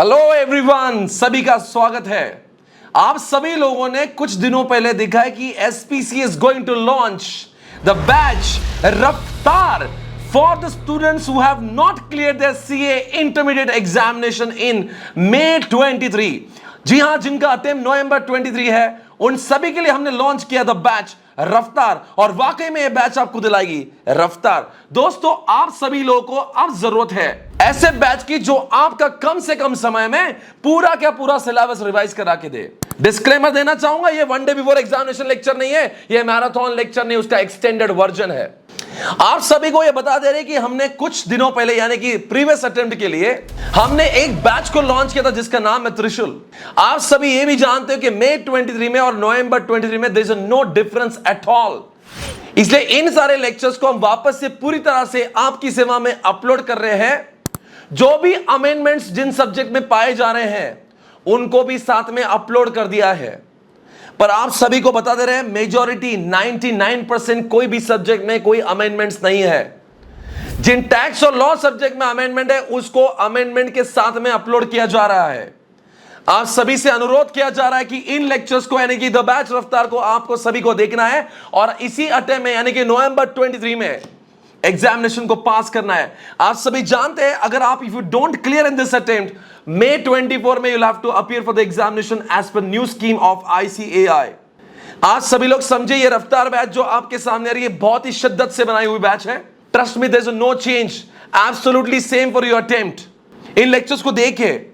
Hello everyone, सभी का स्वागत है। आप सभी लोगों ने कुछ दिनों पहले देखा है कि SPC is going to launch the batch Raftaar for the students who have not clear their CA intermediate examination in May 23। जी हां, जिनका अटेम्प्ट नवंबर 23 है, उन सभी के लिए हमने लॉन्च किया द बैच रफ्तार। और वाकई में यह बैच आपको दिलाएगी रफ्तार। दोस्तों, आप सभी लोगों को अब जरूरत है ऐसे बैच की जो आपका कम से कम समय में पूरा क्या पूरा सिलेबस रिवाइज करा के दे। डिस्क्लेमर देना चाहूंगा, ये one day before examination lecture नहीं है, ये मैराथन लेक्चर नहीं, उसका एक्सटेंडेड वर्जन है। आप सभी को यह बता दे रहे कि हमने कुछ दिनों पहले यानी कि प्रीवियस अटेम्प्ट के लिए हमने एक बैच को लॉन्च किया था जिसका नाम है त्रिशूल। आप सभी ये भी जानते हो कि May 23 में और नवंबर 23 में there is no difference at all. इसलिए इन सारे लेक्चर्स को हम वापस से पूरी तरह से आपकी सेवा में अपलोड कर रहे हैं। जो भी अमेंडमेंट्स जिन सब्जेक्ट में पाए जा रहे हैं उनको भी साथ में अपलोड कर दिया है। पर आप सभी को बता दे रहे हैं, मेजॉरिटी 99% कोई भी सब्जेक्ट में कोई अमेंडमेंट्स नहीं है। जिन टैक्स और लॉ सब्जेक्ट में अमेंडमेंट है उसको अमेंडमेंट के साथ में अपलोड किया जा रहा है। आप सभी से अनुरोध किया जा रहा है कि इन लेक्चर्स को यानी कि द बैच रफ्तार को आपको सभी को देखना है और इसी अटेम्प्ट में यानी कि नवंबर 23 में एग्जामिनेशन को पास करना है। आप सभी जानते हैं, अगर आप if you don't clear in this attempt May 24 में you'll have to appear for the examination as per new scheme of ICAI। आज सभी लोग समझे, ये रफ्तार बैच जो आपके सामने आ रही है बहुत ही शिद्दत से बनाई हुई बैच है। Trust me, there is no change, absolutely same for your attempt. इन लेक्चर्स को देखें,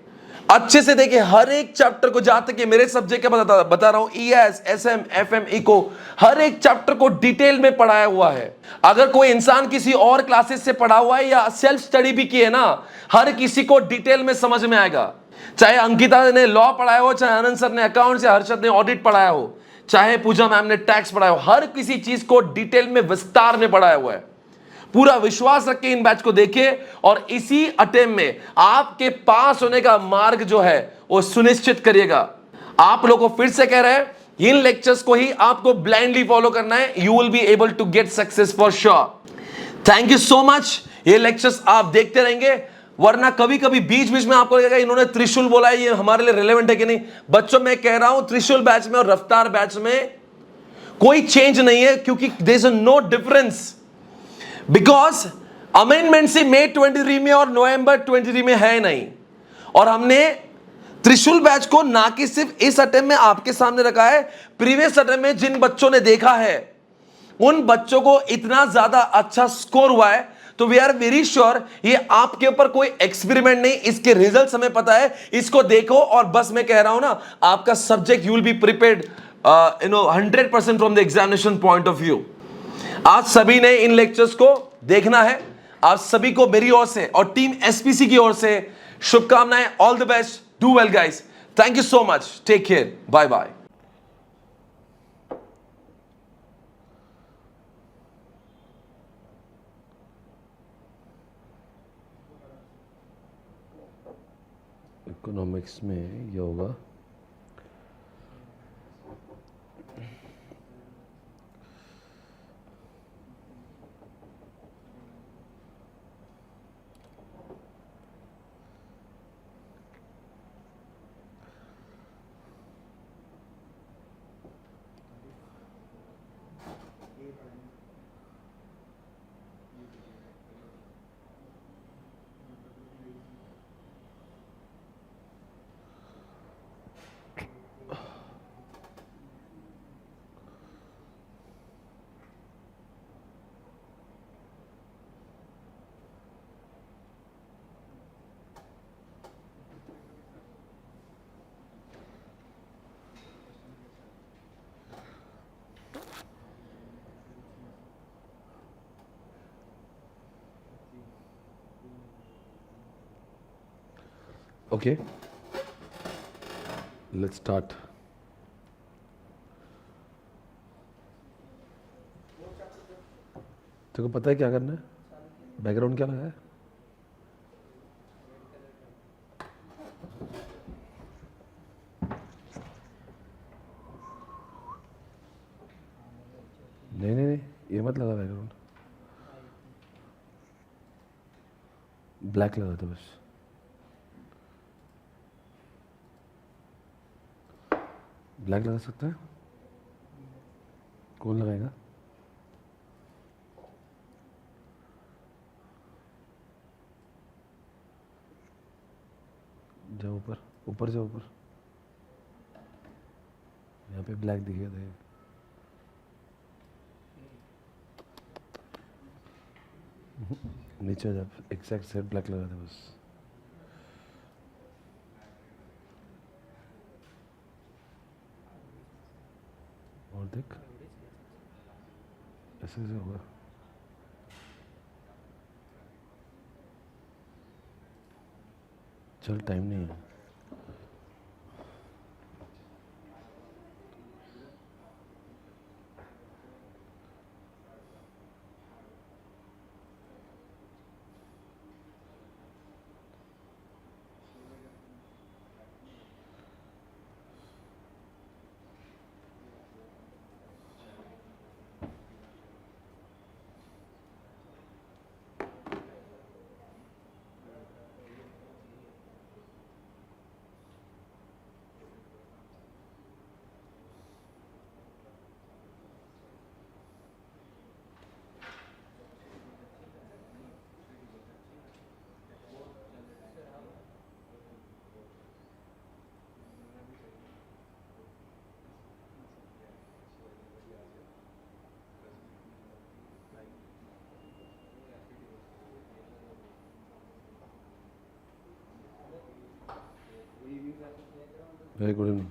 अच्छे से देखें, हर एक चैप्टर को, जहां तक मेरे सब्जेक्ट का बता रहा हूं, ES, SM, FM, इको, हर एक चैप्टर को डिटेल में पढ़ाया हुआ है। अगर कोई इंसान किसी और क्लासेस से पढ़ा हुआ है या सेल्फ स्टडी भी की है ना, हर किसी को डिटेल में समझ में आएगा। चाहे अंकिता ने लॉ पढ़ाया हो, चाहे आनंद सर ने अकाउंट्स या हर्षद ने ऑडिट पढ़ाया हो, चाहे पूजा मैम ने टैक्स पढ़ाया हो, हर किसी चीज को डिटेल में विस्तार में पढ़ाया हुआ है। पूरा विश्वास रख के इन बैच को देखिए और इसी अटेम्प्ट में आपके पास होने का मार्ग जो है वो सुनिश्चित करिएगा। आप लोगों को फिर से कह रहे हैं, इन लेक्चर्स को ही आपको ब्लाइंडली फॉलो करना है। You will be able to get success for sure. Thank you so much. ये लेक्चर्स आप देखते रहेंगे, वरना कभी कभी बीच बीच में आपको लगेगा इन्होंने त्रिशूल बोला है, ये हमारे लिए रिलेवेंट है कि नहीं। बच्चों, मैं कह रहा हूं त्रिशूल बैच में और रफ्तार बैच में कोई चेंज नहीं है, क्योंकि there is no difference. Because amendment से May 23 में और नवंबर 23 में है नहीं। और हमने त्रिशूल बैच को ना कि सिर्फ इस अटेम्प्ट में आपके सामने रखा है, प्रीवियस अटेम्प्ट में जिन बच्चों ने देखा है उन बच्चों को इतना ज्यादा अच्छा स्कोर हुआ है, तो वी आर वेरी श्योर ये आपके ऊपर कोई एक्सपेरिमेंट नहीं, इसके रिजल्ट्स हमें पता है। इसको देखो और बस मैं कह रहा हूं ना, आपका subject you will be prepared 100% from the examination point of view. आज सभी ने इन लेक्चर्स को देखना है। आप सभी को मेरी ओर से और टीम एसपीसी की ओर से शुभकामनाएं। All the best, do well guys. Thank you so much, take care, bye bye. Economics में ये होगा Okay, let's start. तेरे को पता है क्या करना है? बैकग्राउंड क्या लगा है? नहीं नहीं नहीं, ये मत लगा बैकग्राउंड, ब्लैक लगा था बस। ब्लैक लगा सकता है? कौन लगाएगा? जाओ ऊपर, ऊपर जाओ ऊपर। यहाँ पे ब्लैक दिखेगा देख। नीचे जा, एग्जैक्ट सेट ब्लैक लगा दे बस। और देख, ऐसे कैसे होगा? चल टाइम नहीं है। Very good evening.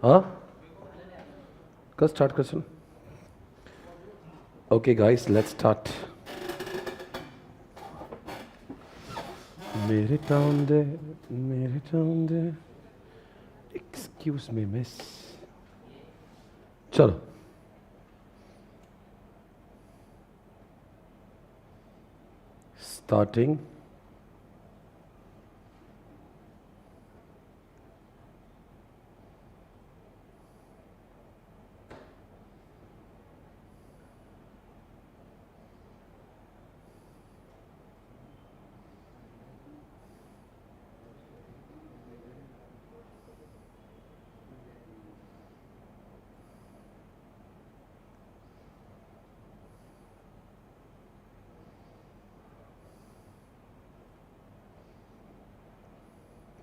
हाँ कर स्टार्ट कर चल. Okay guys, let's start. मेरे टाउन दे. Excuse me, miss. चलो. Starting.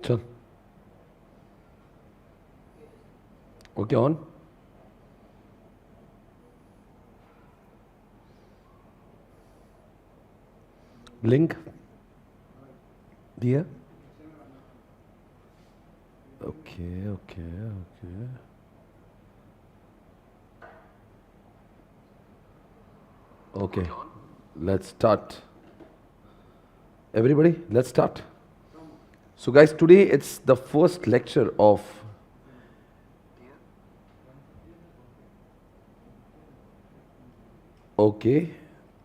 चल. Okay, on. Blink. दिया. Okay. Okay, let's start. Everybody, let's start. So guys, today it's the first lecture of Okay,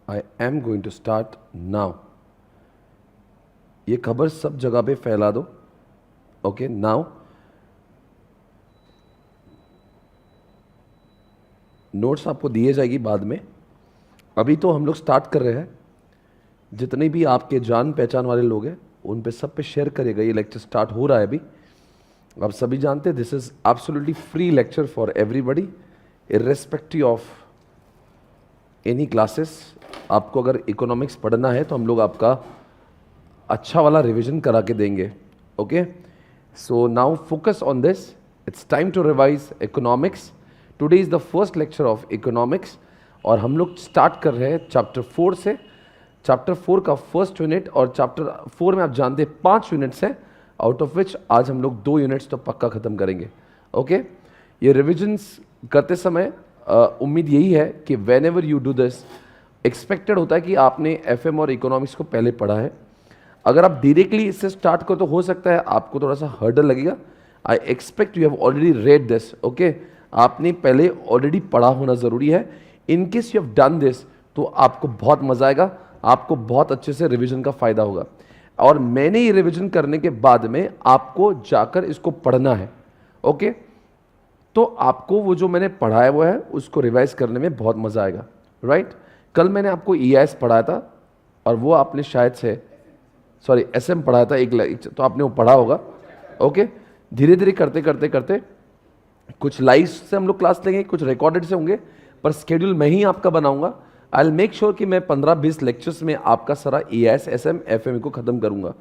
I am going to start now. ये खबर सब जगह पे फैला दो. Okay, now. नोट्स आपको दिए जाएगी बाद में. अभी तो हम लोग स्टार्ट कर रहे हैं. जितने भी आपके जान पहचान वाले लोग हैं उन पे सब पे शेयर करेगा. ये लेक्चर स्टार्ट हो रहा है अभी. आप सभी जानते हैं this is absolutely free lecture for everybody irrespective of any classes. आपको अगर इकोनॉमिक्स पढ़ना है तो हम लोग आपका अच्छा वाला रिवीजन करा के देंगे. Okay, so now focus on this. It's time to revise economics. Today is the first lecture of economics और हम लोग स्टार्ट कर रहे हैं चैप्टर 4 से. चैप्टर 4 का फर्स्ट यूनिट और चैप्टर 4 में आप जानते हैं 5 यूनिट्स हैं, आउट ऑफ विच आज हम लोग 2 यूनिट्स तो पक्का ख़त्म करेंगे. ओके, ये रिविजन्स करते समय उम्मीद यही है कि when ever you do this, expected होता है कि आपने एफएम और इकोनॉमिक्स को पहले पढ़ा है. अगर आप डायरेक्टली इससे स्टार्ट करो तो हो सकता है आपको थोड़ा सा हर्डल लगेगा. I expect you have already read this. Okay, आपने पहले ऑलरेडी पढ़ा होना ज़रूरी है. In case you have done this तो आपको बहुत मज़ा आएगा, आपको बहुत अच्छे से रिवीजन का फ़ायदा होगा. और मैंने ये रिवीजन करने के बाद में आपको जाकर इसको पढ़ना है. ओके, तो आपको वो जो मैंने पढ़ाया हुआ है उसको रिवाइज करने में बहुत मज़ा आएगा. राइट, कल मैंने आपको EIS पढ़ाया था और वो आपने शायद से SM पढ़ाया था एक, तो आपने वो पढ़ा होगा. ओके, धीरे धीरे करते करते करते कुछ लाइव से हम लोग क्लास लेंगे, कुछ रिकॉर्डेड से होंगे, पर स्केड्यूल मैं ही आपका बनाऊंगा. आई विल मेक श्योर कि मैं 15-20 लेक्चर्स में आपका सारा EIS, SM, FM को ख़त्म करूंगा.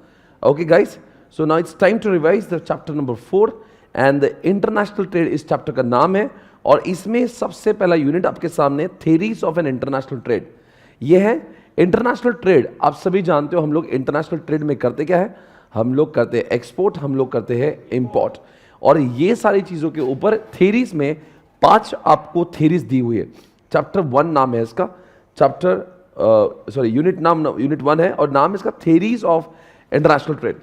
Okay guys, so now it's time to revise the chapter number 4 and the international trade इस चैप्टर का नाम है. और इसमें सबसे पहला यूनिट आपके सामने theories of an international trade. ये है इंटरनेशनल ट्रेड. आप सभी जानते हो हम लोग इंटरनेशनल ट्रेड में करते क्या है, हम लोग करते हैं एक्सपोर्ट, हम लोग करते हैं इम्पोर्ट. और ये सारी चीज़ों के ऊपर थेरीज में 5 आपको थेरीज दी हुई है. चैप्टर 1 नाम है इसका, यूनिट 1 है और नाम इसका थेरीज ऑफ इंटरनेशनल ट्रेड.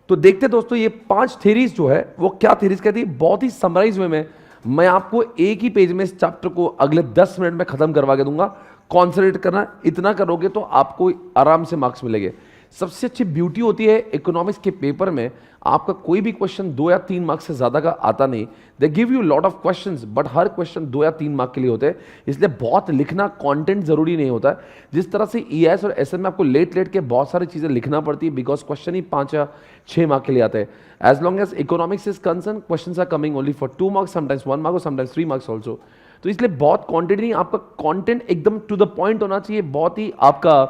तो देखते दोस्तों ये 5 थेरीज जो है वो क्या थेरीज कहती है, बहुत ही समराइज वे में मैं आपको एक ही पेज में इस चैप्टर को अगले 10 मिनट में खत्म करवा के दूंगा. कॉन्सेंट्रेट करना, इतना करोगे तो आपको आराम से मार्क्स मिलेंगे. सबसे अच्छी ब्यूटी होती है इकोनॉमिक्स के पेपर में आपका कोई भी क्वेश्चन 2 या 3 मार्क्स से ज़्यादा का आता नहीं. They give you lot of questions but her question 2 या 3 मार्क के लिए होते हैं, इसलिए बहुत लिखना कंटेंट जरूरी नहीं होता है. जिस तरह से EIS और SM में आपको लेट के बहुत सारी चीज़ें लिखना पड़ती है बिकॉज क्वेश्चन ही 5 या 6 मार्क के लिए आते हैं. As long as economics is concern question are coming only for 2 marks, sometimes 1 mark और समटाइम्स 3 मार्क्स ऑल्सो. तो इसलिए बहुत क्वांटिटी नहीं, आपका कंटेंट एकदम टू द पॉइंट होना चाहिए, बहुत ही आपका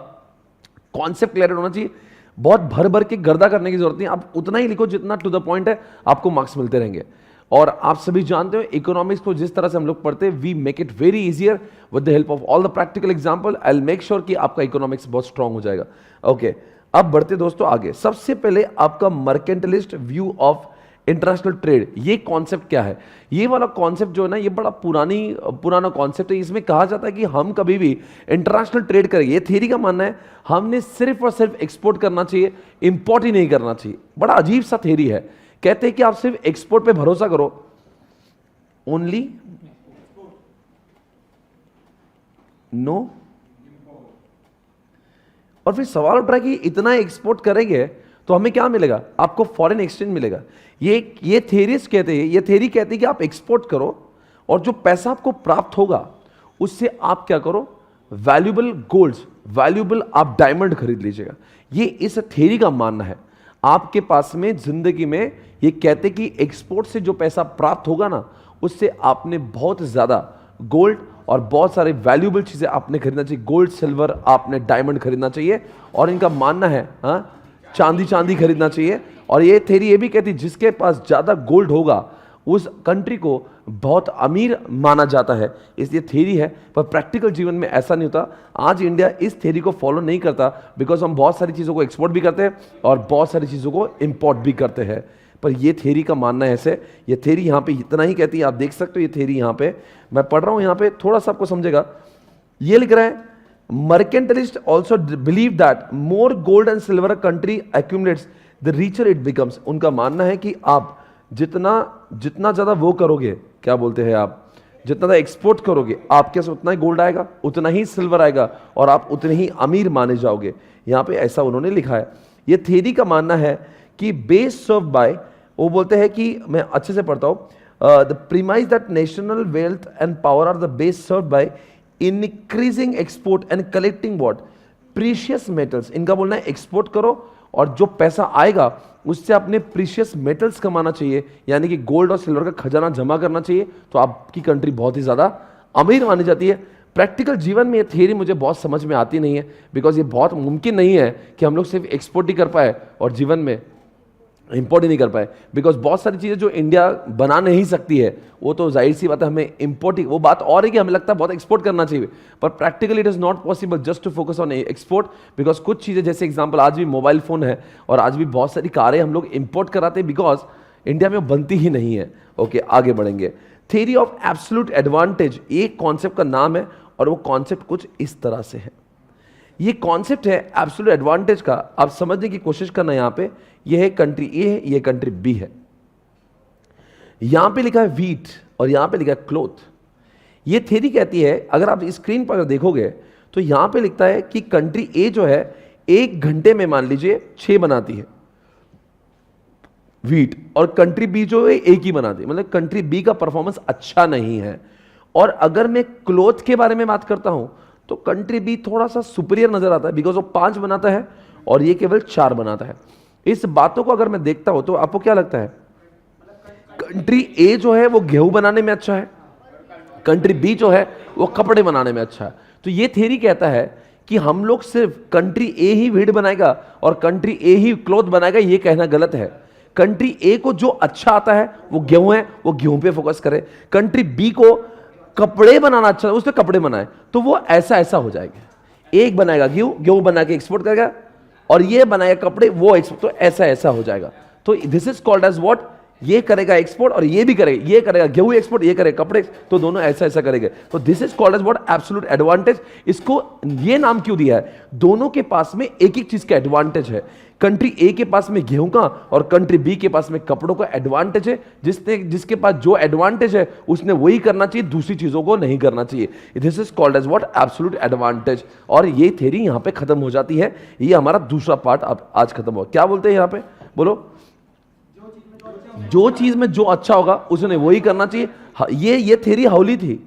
कॉन्सेप्ट क्लियर होना चाहिए. बहुत भर भर के गर्दा करने की जरूरत नहीं, आप उतना ही लिखो जितना टू द पॉइंट है, आपको मार्क्स मिलते रहेंगे. और आप सभी जानते हो इकोनॉमिक्स को जिस तरह से हम लोग पढ़ते हैं, we make it very easier with the help of all the practical example. I will make sure कि आपका इकोनॉमिक्स बहुत स्ट्रांग हो जाएगा. ओके, अब बढ़ते दोस्तों आगे. सबसे पहले आपका mercantilist view of international trade, ये कॉन्सेप्ट क्या है? ये वाला कॉन्सेप्ट जो है ना, ये बड़ा पुराना कॉन्सेप्ट है। इसमें कहा जाता है कि हम कभी भी इंटरनेशनल ट्रेड करेंगे, ये थ्योरी का मानना है हमने सिर्फ और सिर्फ एक्सपोर्ट करना चाहिए, इंपोर्ट ही नहीं करना चाहिए। बड़ा अजीब सा थ्योरी है। कहते हैं कि आप सिर्फ एक्सपोर्ट पे भरोसा करो, ओनली नो। और फिर सवाल उठ रहा है कि इतना एक्सपोर्ट करेंगे तो हमें क्या मिलेगा? आपको फॉरेन एक्सचेंज मिलेगा। ये थेरीज कहते हैं, ये थेरी कहती है कि आप एक्सपोर्ट करो और जो पैसा आपको प्राप्त होगा उससे आप क्या करो? वैल्यूएबल गोल्ड्स, वैल्यूएबल आप डायमंड खरीद लीजिएगा। ये इस थेरी का मानना है। आपके पास में जिंदगी में ये कहते कि एक्सपोर्ट से जो पैसा प्राप्त होगा ना, उससे आपने बहुत ज्यादा गोल्ड और बहुत सारे वैल्यूएबल चीजें आपने खरीदना चाहिए। गोल्ड, सिल्वर, आपने डायमंड खरीदना चाहिए। और इनका मानना है चांदी खरीदना चाहिए। और ये थ्योरी ये भी कहती है जिसके पास ज्यादा गोल्ड होगा उस कंट्री को बहुत अमीर माना जाता है। इसलिए थ्योरी है, पर प्रैक्टिकल जीवन में ऐसा नहीं होता। आज इंडिया इस थ्योरी को फॉलो नहीं करता, बिकॉज हम बहुत सारी चीज़ों को एक्सपोर्ट भी करते हैं और बहुत सारी चीज़ों को इंपोर्ट भी करते हैं। पर ये थ्योरी का मानना है ऐसे। ये थ्योरी यहाँ पे इतना ही कहती है, आप देख सकते हो ये थ्योरी यहाँ पे मैं पढ़ रहा हूँ, यहाँ पे थोड़ा सा आपको समझेगा। ये लिख रहा है, mercantilists also believe that more gold and silver a country accumulates the richer it becomes। उनका मानना है कि आप जितना ज्यादा वो करोगे, क्या बोलते हैं आप, जितना ज्यादा एक्सपोर्ट करोगे आपके पास उतना ही गोल्ड आएगा, उतना ही सिल्वर आएगा और आप उतने ही अमीर माने जाओगे। यहाँ पे ऐसा उन्होंने लिखा है। ये थ्योरी का मानना है कि बेस सर्व बाय, वो बोलते हैं कि मैं अच्छे से पढ़ता हूँ, the premise that national wealth and power are the base serve by increasing export and collecting what precious metals. इनका बोलना है एक्सपोर्ट करो और जो पैसा आएगा उससे अपने प्रीशियस मेटल्स कमाना चाहिए, यानी कि गोल्ड और सिल्वर का खजाना जमा करना चाहिए, तो आपकी कंट्री बहुत ही ज्यादा अमीर मानी जाती है। प्रैक्टिकल जीवन में ये थ्योरी मुझे बहुत समझ में आती नहीं है, बिकॉज ये बहुत मुमकिन नहीं है कि हम लोग सिर्फ एक्सपोर्ट ही कर पाए और जीवन में इंपोर्ट ही नहीं कर पाए। बिकॉज बहुत सारी चीज़ें जो इंडिया बना नहीं सकती है वो तो जाहिर सी बात है हमें इंपोर्ट ही, वो बात और है कि हमें लगता है बहुत एक्सपोर्ट करना चाहिए, पर practically it is not possible just to focus on export. Because कुछ चीज़ें, जैसे एग्जांपल आज भी मोबाइल फ़ोन है और आज भी बहुत सारी कारें हम लोग इंपोर्ट कराते हैं, बिकॉज इंडिया में वो बनती ही नहीं है। ओके, आगे बढ़ेंगे। थ्योरी ऑफ एब्सोल्यूट एडवांटेज, ये कॉन्सेप्ट का नाम है और वो कॉन्सेप्ट कुछ इस तरह से है। ये कॉन्सेप्ट है एब्सोल्यूट एडवांटेज का, आप समझने की कोशिश करना। यहां पे ये है कंट्री ए है, ये कंट्री बी है। यहां पे लिखा है व्हीट और यहां पे लिखा है क्लोथ। ये थ्योरी कहती है, अगर आप स्क्रीन पर अगर देखोगे तो यहां पे लिखता है कि कंट्री ए जो है 1 घंटे में मान लीजिए 6 बनाती है व्हीट, और कंट्री बी जो है 1 ही बनाती है, मतलब कंट्री बी का परफॉर्मेंस अच्छा नहीं है। और अगर मैं क्लोथ के बारे में बात करता हूं तो कंट्री बी थोड़ा सा सुपीरियर नजर आता है, बिकॉज वो 5 बनाता है और ये केवल 4 बनाता है। इस बातों को अगर मैं देखता हूं तो आपको क्या लगता है? कंट्री ए जो है वो गेहूं बनाने में अच्छा है, कंट्री बी जो है वो कपड़े बनाने में अच्छा है। तो ये थ्योरी कहता है कि हम लोग सिर्फ कंट्री ए ही व्हीट बनाएगा और कंट्री ए ही क्लोथ बनाएगा, ये कहना गलत है। कंट्री ए को जो अच्छा आता है वो गेहूं है, वो गेहूं पे फोकस करे। कंट्री बी को कपड़े बनाना अच्छा है, उसने कपड़े बनाए, तो वो ऐसा हो जाएगा। एक बनाएगा गेहूं बना के एक्सपोर्ट करेगा और ये बनाएगा कपड़े, वो एक्सपोर्ट, तो ऐसा हो जाएगा। तो this is called as what, ये करेगा एक्सपोर्ट और ये भी करेगा, ये करेगा गेहूं एक्सपोर्ट, ये करेगा कपड़े, तो दोनों ऐसा करेंगे। तो this is called as what, absolute advantage. इसको ये नाम क्यों दिया है? दोनों के पास में एक एक चीज का एडवांटेज है। कंट्री ए के पास में गेहूं का और कंट्री बी के पास में कपड़ों का एडवांटेज है। जिसके पास जो एडवांटेज है उसने वही करना चाहिए, दूसरी चीजों को नहीं करना चाहिए। This is called as what, absolute advantage. और ये थ्योरी यहां पे खत्म हो जाती है। ये हमारा दूसरा पार्ट अब आज खत्म हुआ। क्या बोलते हैं यहां पे, बोलो? जो चीज में जो अच्छा होगा उसने वही करना चाहिए। ये थ्योरी हाउली थी।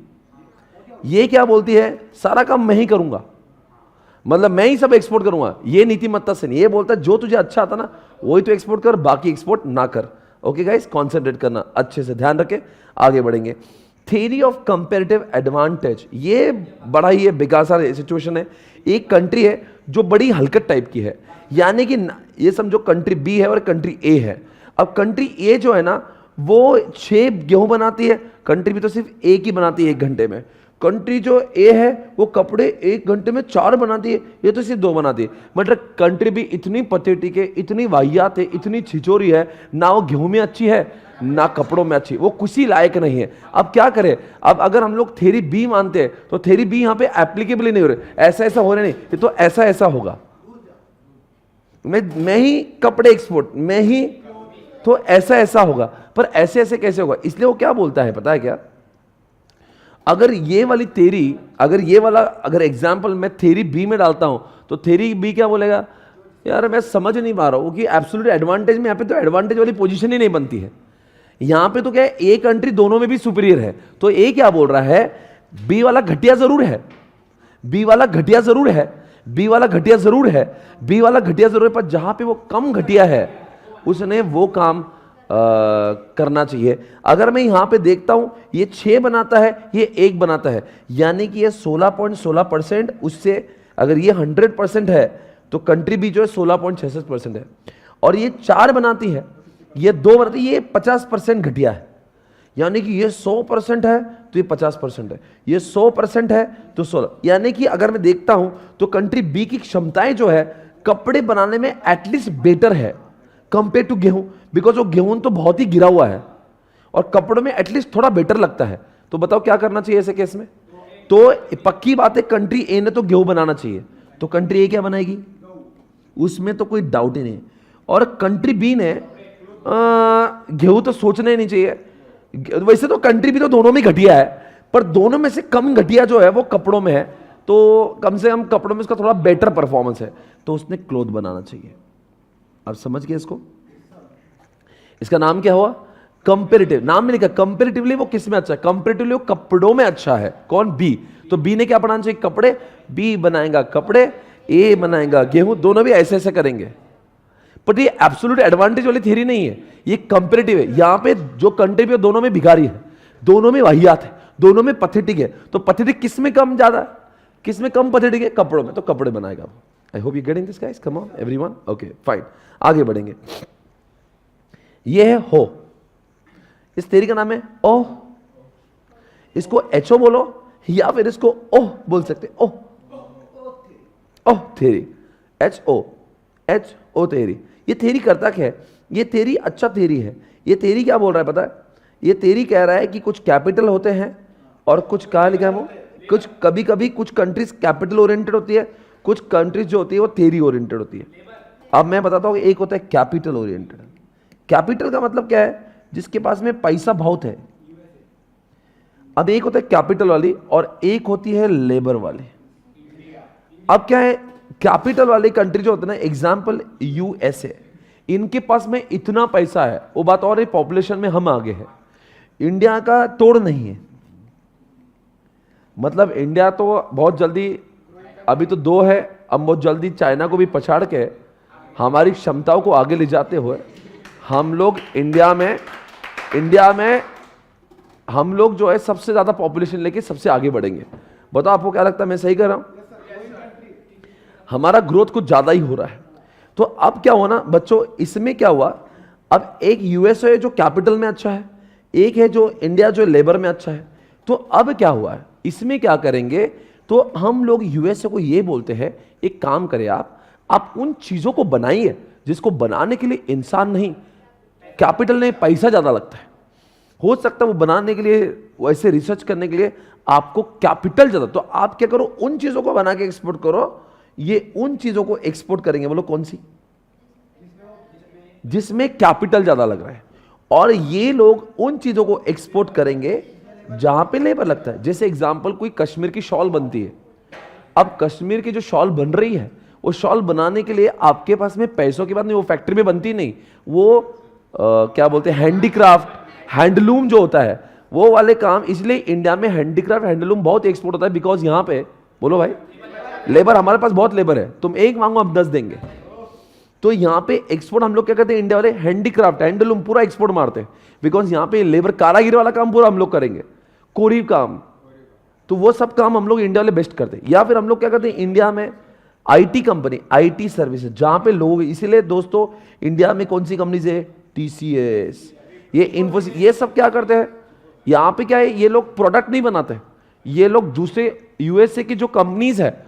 ये क्या बोलती है? सारा काम मैं ही करूंगा, मतलब मैं ही सब एक्सपोर्ट करूंगा। ये नीतिमत्ता से नहीं, ये बोलता है जो तुझे अच्छा आता ना वही तो एक्सपोर्ट कर, बाकी एक्सपोर्ट ना कर। ओके गाइस, कॉन्सेंट्रेट करना, अच्छे से ध्यान रखें। आगे बढ़ेंगे। थ्योरी ऑफ कंपैरेटिव एडवांटेज, ये बड़ा ही बेकार सा सिचुएशन है। एक कंट्री है जो बड़ी हलकट टाइप की है, यानी कि ये समझो कंट्री बी है और कंट्री ए है। अब कंट्री ए जो है ना वो 6 गेहूं बनाती है, कंट्री बी तो सिर्फ 1 ही बनाती है 1 घंटे में। कंट्री जो ए है वो कपड़े 1 घंटे में 4 बनाती है, ये तो सिर्फ 2 बनाती है। मतलब कंट्री भी इतनी पथेटिक है, इतनी वाहियात है, इतनी छिचोरी है, ना वो गेहूं में अच्छी है ना कपड़ों में अच्छी, वो किसी लायक नहीं है। अब क्या करें, अब अगर हम लोग थ्योरी बी मानते हैं तो थ्योरी बी यहाँ पे एप्लीकेबल ही नहीं हो रहे, ऐसा ऐसा हो रहा नहीं, ये तो ऐसा ऐसा होगा। मैं ही कपड़े एक्सपोर्ट, मैं ही तो ऐसा ऐसा होगा, पर ऐसे ऐसे कैसे होगा? इसलिए वो क्या बोलता है पता है क्या, अगर ये वाली थ्योरी, अगर ये वाला अगर एग्जाम्पल मैं थ्योरी बी में डालता हूं तो थ्योरी बी क्या बोलेगा, यार मैं समझ नहीं पा रहा हूं कि एब्सोल्यूट एडवांटेज में यहाँ पे तो एडवांटेज वाली पोजीशन ही नहीं बनती है। यहां पे तो क्या है, ए कंट्री दोनों में भी सुपीरियर है, तो ए क्या बोल रहा है, बी वाला घटिया जरूर है, बी वाला घटिया जरूर है, बी वाला घटिया जरूर है, बी वाला घटिया जरूर है, पर जहां पे वो कम घटिया है उसने वो काम करना चाहिए। अगर मैं यहां पे देखता हूं ये 6 बनाता है, ये 1 बनाता है, यानी कि ये 16.16%, उससे अगर ये 100% है तो कंट्री भी जो है 16.66% है, और ये 4 बनाती है, ये 2 बनाती है, ये 50% घटिया है, यानी कि ये 100% है तो ये 50% है, ये 100% है तो 16, यानी कि अगर मैं देखता हूं तो कंट्री बी की क्षमताएं जो है कपड़े बनाने में एटलीस्ट बेटर है कंपेयर टू गेहूं, बिकॉज वो गेहूं तो बहुत ही गिरा हुआ है और कपड़ों में एटलीस्ट थोड़ा बेटर लगता है। तो बताओ क्या करना चाहिए ऐसे केस में? तो पक्की बात है कंट्री ए ने तो गेहूं बनाना चाहिए, तो कंट्री ए क्या बनाएगी, उसमें तो कोई डाउट ही नहीं। और कंट्री बी ने गेहूं तो सोचना ही नहीं चाहिए। वैसे तो कंट्री बी तो दोनों में घटिया है, पर दोनों में से कम घटिया जो है वो कपड़ों में है, तो कम से कम कपड़ों में उसका थोड़ा बेटर परफॉर्मेंस है, तो उसने क्लोथ बनाना चाहिए। आप समझ गए इसको? इसका नाम क्या हुआ? कंपेरेटिव। नाम में लिखा कंपेरेटिवली वो किस में अच्छा है, कंपेरेटिवली वो कपड़ों में अच्छा है। कौन? बी। तो बी ने क्या बनाना चाहिए? कपड़े। बी बनाएगा कपड़े, ए बनाएगा गेहूं, दोनों भी ऐसे ऐसे करेंगे। पर ये एब्सोल्यूट एडवांटेज वाली थ्योरी नहीं है, ये कंपेरेटिव है। यहां पे जो कंट्री भी दोनों में भिखारी है, दोनों में वाहियात है, दोनों में पथेटिक है, तो पथेटिक किस में कम ज्यादा, किस में कम पथेटिक है? कपड़ों में, तो कपड़े बनाएगा वो। आई hope you getting this guys, come on everyone. Okay fine, आगे बढ़ेंगे। ये है हो, इस थ्योरी का नाम है ओह। इसको एचओ बोलो या फिर इसको ओह बोल सकते, ओह ओह थ्योरी, एच ओ थ्योरी। ये थ्योरी करता क्या है? ये थ्योरी अच्छा थ्योरी है। ये थ्योरी क्या बोल रहा है पता है? ये थ्योरी कह रहा है कि कुछ कैपिटल होते हैं और कुछ कहा लिखा है वो, कुछ कभी कभी कुछ कंट्रीज कैपिटल ओरिएंटेड होती है, कुछ कंट्रीज जो होती है वो थ्योरी ओरिएंटेड होती है। अब मैं बताता हूँ, एक होता है कैपिटल ओरिएंटेड। कैपिटल का मतलब क्या है? जिसके पास में पैसा बहुत है। अब एक होता है कैपिटल वाली और एक होती है लेबर वाली। अब क्या है, कैपिटल वाली कंट्री जो होती है ना, एग्जांपल यूएसए, इनके पास में इतना पैसा है, वो बात और है, पॉपुलेशन में हम आगे हैं, इंडिया का तोड़ नहीं है। मतलब इंडिया तो बहुत जल्दी, अभी तो 2 है, अब बहुत जल्दी चाइना को भी पछाड़ के हमारी क्षमताओं को आगे ले जाते हुए हम लोग इंडिया में हम लोग जो है सबसे ज्यादा पॉपुलेशन लेके सबसे आगे बढ़ेंगे। बताओ आपको क्या लगता है, मैं सही कर रहा हूं? हमारा ग्रोथ कुछ ज्यादा ही हो रहा है। तो अब क्या हुआ ना बच्चों, इसमें क्या हुआ, अब एक यूएसए जो कैपिटल में अच्छा है, एक है जो इंडिया जो लेबर में अच्छा है। तो अब क्या हुआ है, इसमें क्या करेंगे, तो हम लोग यूएसए को ये बोलते हैं, एक काम करें आप उन चीजों को बनाइए जिसको बनाने के लिए इंसान नहीं, कैपिटल नहीं, पैसा ज्यादा लगता है। हो सकता है वो बनाने के लिए, वैसे रिसर्च करने के लिए आपको कैपिटल ज्यादा, तो आप क्या करो, उन चीजों को बना के एक्सपोर्ट करो। ये उन चीजों को एक्सपोर्ट करेंगे, बोलो कौन सी? जिसमें कैपिटल ज्यादा लग रहा है। और ये लोग उन चीजों को एक्सपोर्ट करेंगे जहां पे लेबर लगता है। जैसे एग्जांपल, कोई कश्मीर की शॉल बनती है। अब कश्मीर की जो शॉल बन रही है, वो शॉल बनाने के लिए आपके पास में पैसों की बात नहीं, वो फैक्ट्री में बनती नहीं, वो क्या बोलते हैं, हैंडीक्राफ्ट, हैंडलूम जो होता है वो वाले काम। इसलिए इंडिया में हैंडीक्राफ्ट, हैंडलूम बहुत एक्सपोर्ट होता है, बिकॉज यहां पे, बोलो भाई, लेबर, हमारे पास बहुत लेबर है, तुम एक मांगो हम 10 देंगे। तो यहां पे एक्सपोर्ट हम लोग क्या करते हैं, इंडिया वाले हैंडीक्राफ्ट, हैंडलूम पूरा एक्सपोर्ट मारते हैं, बिकॉज यहां पे लेबर, कारागिर वाला काम पूरा हम लोग करेंगे, कोरी काम, तो वो सब काम हम लोग इंडिया वाले बेस्ट करते हैं। या फिर हम लोग क्या करते हैं, इंडिया में आईटी कंपनी, आईटी सर्विसेज, जहां पे लोग, इसीलिए दोस्तों इंडिया में कौन सी कंपनीज है, टीसीएस, ये इन्फोसिस, ये सब क्या करते हैं, यहां पे क्या है, ये लोग प्रोडक्ट नहीं बनाते, ये लोग दूसरे यूएसए की जो कंपनीज है,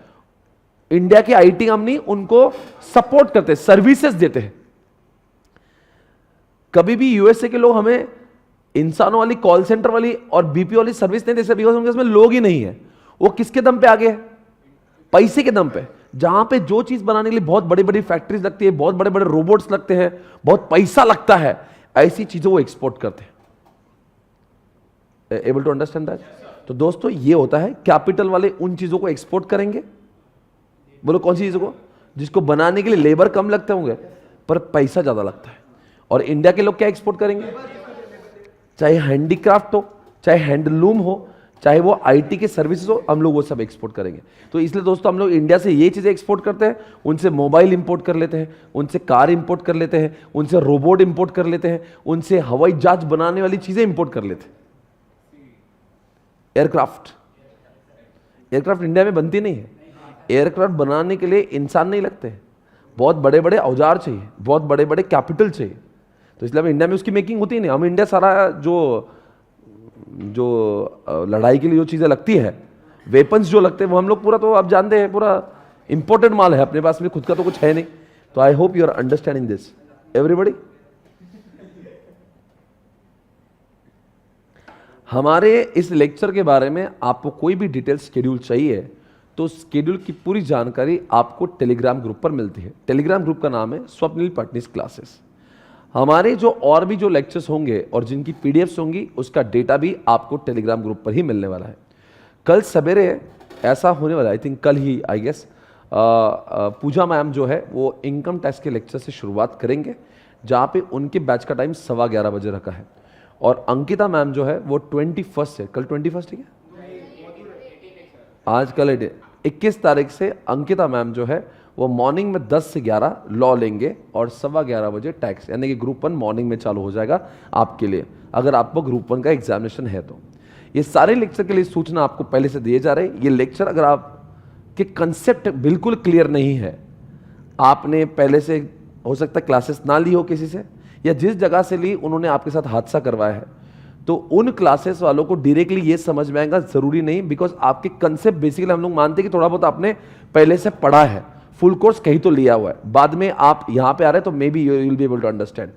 इंडिया की आईटी कंपनी, उनको सपोर्ट करते हैं, सर्विसेज देते हैं। कभी भी यूएसए के लोग हमें इंसानों वाली, कॉल सेंटर वाली और बीपी वाली सर्विस नहीं दे सकते, बिकॉज उनके इसमें लोग ही नहीं है। वो किसके दम पे आगे है? पैसे के दम पे। जहां पे जो चीज बनाने के लिए बहुत बड़ी बड़ी फैक्ट्रीज लगती है, बहुत बड़े बड़े रोबोट्स लगते हैं, बहुत पैसा लगता है, ऐसी चीजों वो एक्सपोर्ट करते हैं। Able to understand that? तो दोस्तों ये होता है, कैपिटल वाले उन चीजों को एक्सपोर्ट करेंगे। बोलो कौन सी चीजों को? जिसको बनाने के लिए लेबर कम लगते होंगे पर पैसा ज्यादा लगता है। और इंडिया के लोग क्या एक्सपोर्ट करेंगे? चाहे हैंडीक्राफ्ट हो, चाहे हैंडलूम हो, चाहे वो आईटी के सर्विसेज हो, हम लोग वो सब एक्सपोर्ट करेंगे। तो इसलिए दोस्तों हम लोग इंडिया से ये चीजें एक्सपोर्ट करते हैं, उनसे मोबाइल इंपोर्ट कर लेते हैं, उनसे कार इंपोर्ट कर लेते हैं, उनसे रोबोट इंपोर्ट कर लेते हैं, उनसे हवाई जहाज बनाने वाली चीजें इंपोर्ट कर लेते हैं। एयरक्राफ्ट इंडिया में बनती नहीं है। एयरक्राफ्ट बनाने के लिए इंसान नहीं लगते, बहुत बड़े बड़े औजार चाहिए, बहुत बड़े बड़े कैपिटल चाहिए। तो इसलिए हम इंडिया में उसकी मेकिंग होती नहीं। हम इंडिया सारा जो लड़ाई के लिए जो चीज़ें लगती है, वेपन्स जो लगते हैं, वो हम लोग पूरा, तो आप जानते हैं, पूरा इंपोर्टेड माल है अपने पास में, खुद का तो कुछ है नहीं। तो I hope you are understanding this everybody. हमारे इस लेक्चर के बारे में आपको कोई भी डिटेल शेड्यूल चाहिए तो शेड्यूल की पूरी जानकारी आपको टेलीग्राम ग्रुप पर मिलती है। टेलीग्राम ग्रुप का नाम है स्वप्निल पटनीस क्लासेस। हमारे जो और भी जो लेक्चर्स होंगे और जिनकी पीडीएफ्स होंगी, उसका डेटा भी आपको टेलीग्राम ग्रुप पर ही मिलने वाला है। कल सवेरे ऐसा होने वाला है, आई थिंक कल ही, आई गेस, पूजा मैम जो है वो इनकम टैक्स के लेक्चर से शुरुआत करेंगे, जहाँ पे उनके बैच का टाइम 11:15 बजे रखा है। और अंकिता मैम जो है वो 21 से, कल 21 है क्या? आज कल 21 तारीख से अंकिता मैम जो है वो मॉर्निंग में 10 से 11 लॉ लेंगे और 11:15 बजे टैक्स, यानी कि ग्रुप 1 मॉर्निंग में चालू हो जाएगा आपके लिए, अगर आपको ग्रुप 1 का एग्जामिनेशन है तो। ये सारे लेक्चर के लिए सूचना आपको पहले से दिए जा रहे हैं। ये लेक्चर अगर आपके कंसेप्ट बिल्कुल क्लियर नहीं है, आपने पहले से हो सकता है क्लासेस ना ली हो किसी से, या जिस जगह से ली उन्होंने आपके साथ हादसा करवाया है, तो उन क्लासेस वालों को डायरेक्टली ये समझ में आएगा जरूरी नहीं, बिकॉज आपके कंसेप्ट बेसिकली हम लोग मानते हैं कि थोड़ा बहुत आपने पहले से पढ़ा है, फुल कोर्स कहीं तो लिया हुआ है, बाद में आप यहां पे आ रहे हैं तो maybe you will be able to understand.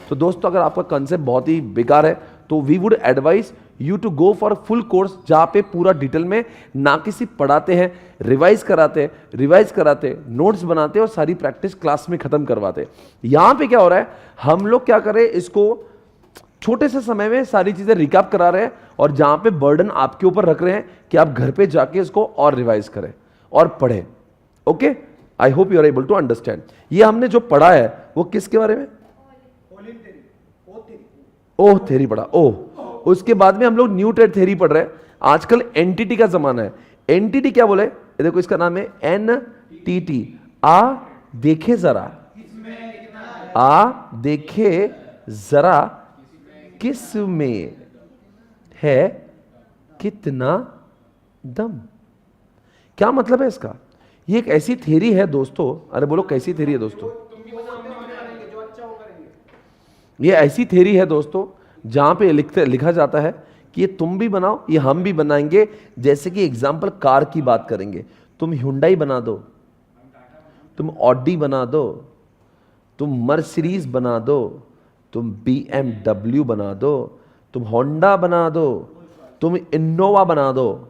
तो दोस्तों अगर आपका कंसेप्ट बहुत ही बेकार है तो we would advise you to go for full course, जहां पे पूरा डिटेल में ना किसी पढ़ाते हैं, रिवाइज कराते, नोट्स बनाते और सारी प्रैक्टिस क्लास में खत्म करवाते। यहां पे क्या हो रहा है, हम लोग क्या करें, इसको छोटे से समय में सारी चीजें रिकैप करा रहे हैं और जहां पे बर्डन आपके ऊपर रख रहे हैं कि आप घर पे जाके इसको और रिवाइज करें और पढ़ें। Okay, I hope you are able to understand. ये हमने जो पढ़ा है वो किसके बारे में? ओह थ्योरी पढ़ा। ओह, उसके बाद में हम लोग न्यू ट्रेड थ्योरी पढ़ रहे हैं। आजकल एनटीटी का जमाना है। एनटीटी क्या बोले? ये देखो, इसका नाम है एनटीटी। आ देखे जरा, आ देखे जरा किस में है कितना दम। क्या मतलब है इसका? ये एक ऐसी थ्योरी है दोस्तों, अरे बोलो कैसी थ्योरी है दोस्तों? ये ऐसी थ्योरी है दोस्तों जहां पे लिखा जाता है कि ये तुम भी बनाओ, ये हम भी बनाएंगे। जैसे कि एग्जांपल कार की बात करेंगे, तुम Hyundai बना दो, तुम ऑडी बना दो, तुम मर्सिडीज बना दो, तुम BMW बना दो, तुम होंडा बना दो, तुम इनोवा बना दो,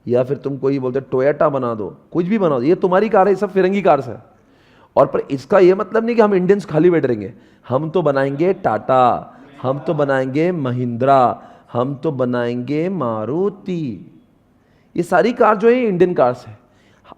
या फिर तुम कोई बोलते टोयोटा बना दो, कुछ भी बना दो, ये तुम्हारी कार है, सब फिरंगी कार्स है। और पर इसका ये मतलब नहीं कि हम इंडियंस खाली बैठ रहेंगे। हम तो बनाएंगे टाटा, हम तो बनाएंगे महिंद्रा, हम तो बनाएंगे मारुति। ये सारी कार जो है इंडियन कार्स है।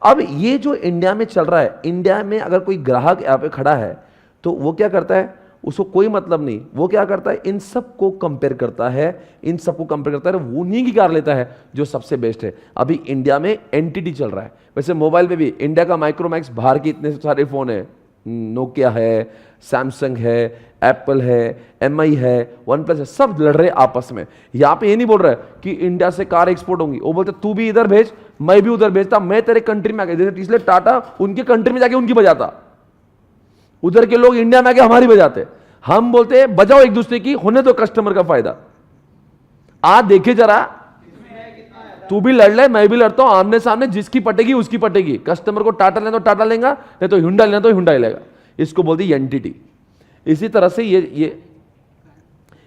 अब ये जो इंडिया में चल रहा है, इंडिया में अगर कोई ग्राहक यहाँ पे खड़ा है तो वो क्या करता है, उसको कोई मतलब नहीं, वो क्या करता है, इन सबको कंपेयर करता है, इन सबको कंपेयर करता है, वो उन्हीं की कार लेता है जो सबसे बेस्ट है। अभी इंडिया में एनटीटी चल रहा है। वैसे मोबाइल में भी इंडिया का माइक्रोमैक्स, बाहर के इतने सारे फोन है, नोकिया है, सैमसंग है, एप्पल है, MI है, वन प्लस है, सब लड़ रहे आपस में। यहाँ पे ये नहीं बोल रहा है कि इंडिया से कार एक्सपोर्ट होंगी, वो बोलते तू भी इधर भेज, मैं भी उधर भेजता, मैं तेरे कंट्री में आके, जैसे इसलिए टाटा उनके कंट्री में जाके उनकी बजाता, उधर के लोग इंडिया में आके हमारी बजाते। हम बोलते हैं बजाओ एक दूसरे की, होने दो कस्टमर का फायदा। आ देखे जरा तू भी लड़ ले, मैं भी लड़ता हूं, आमने सामने, जिसकी पटेगी उसकी पटेगी। कस्टमर को टाटा लेना तो टाटा लेगा, नहीं तो हुंडई लेना तो हुंडई लेगा। इसको बोलती है एंटिटी। इसी तरह से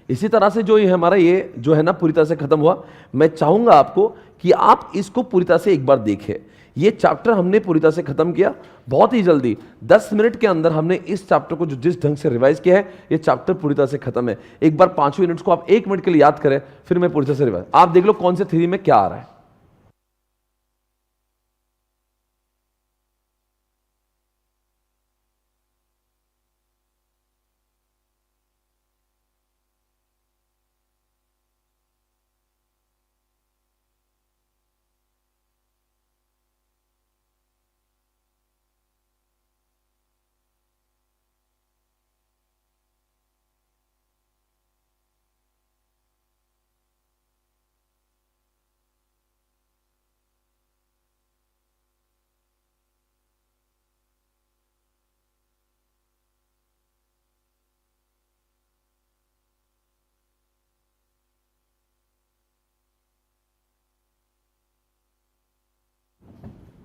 इसी तरह से जो ये हमारा ये जो है ना पूरी तरह से खत्म हुआ। मैं चाहूंगा आपको कि आप इसको पूरी तरह से एक बार देखें। ये चैप्टर हमने पूरी तरह से खत्म किया बहुत ही जल्दी, 10 मिनट के अंदर हमने इस चैप्टर को जो जिस ढंग से रिवाइज किया है, ये चैप्टर पूरी तरह से खत्म है। एक बार 5 यूनिट्स को आप 1 मिनट के लिए याद करें, फिर मैं पूरी तरह से रिवाइज, आप देख लो कौन से थ्योरी में क्या आ रहा है।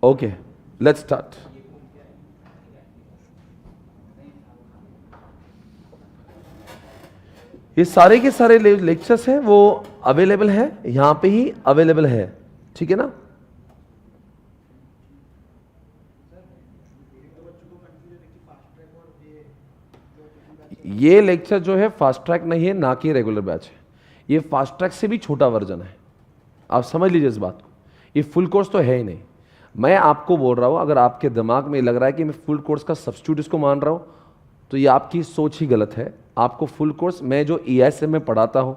Okay, let's start. ये सारे के सारे लेक्चर्स हैं वो अवेलेबल है, यहां पे ही अवेलेबल है, ठीक है ना। ये लेक्चर जो है फास्ट ट्रैक नहीं है, ना कि रेगुलर बैच है। ये फास्ट ट्रैक से भी छोटा वर्जन है, आप समझ लीजिए इस बात को। ये फुल कोर्स तो है ही नहीं। मैं आपको बोल रहा हूं, अगर आपके दिमाग में लग रहा है कि मैं फुल कोर्स का सब्स्टिट्यूट इसको मान रहा हूं, तो ये आपकी सोच ही गलत है। आपको फुल कोर्स, मैं जो EISM में पढ़ाता हूं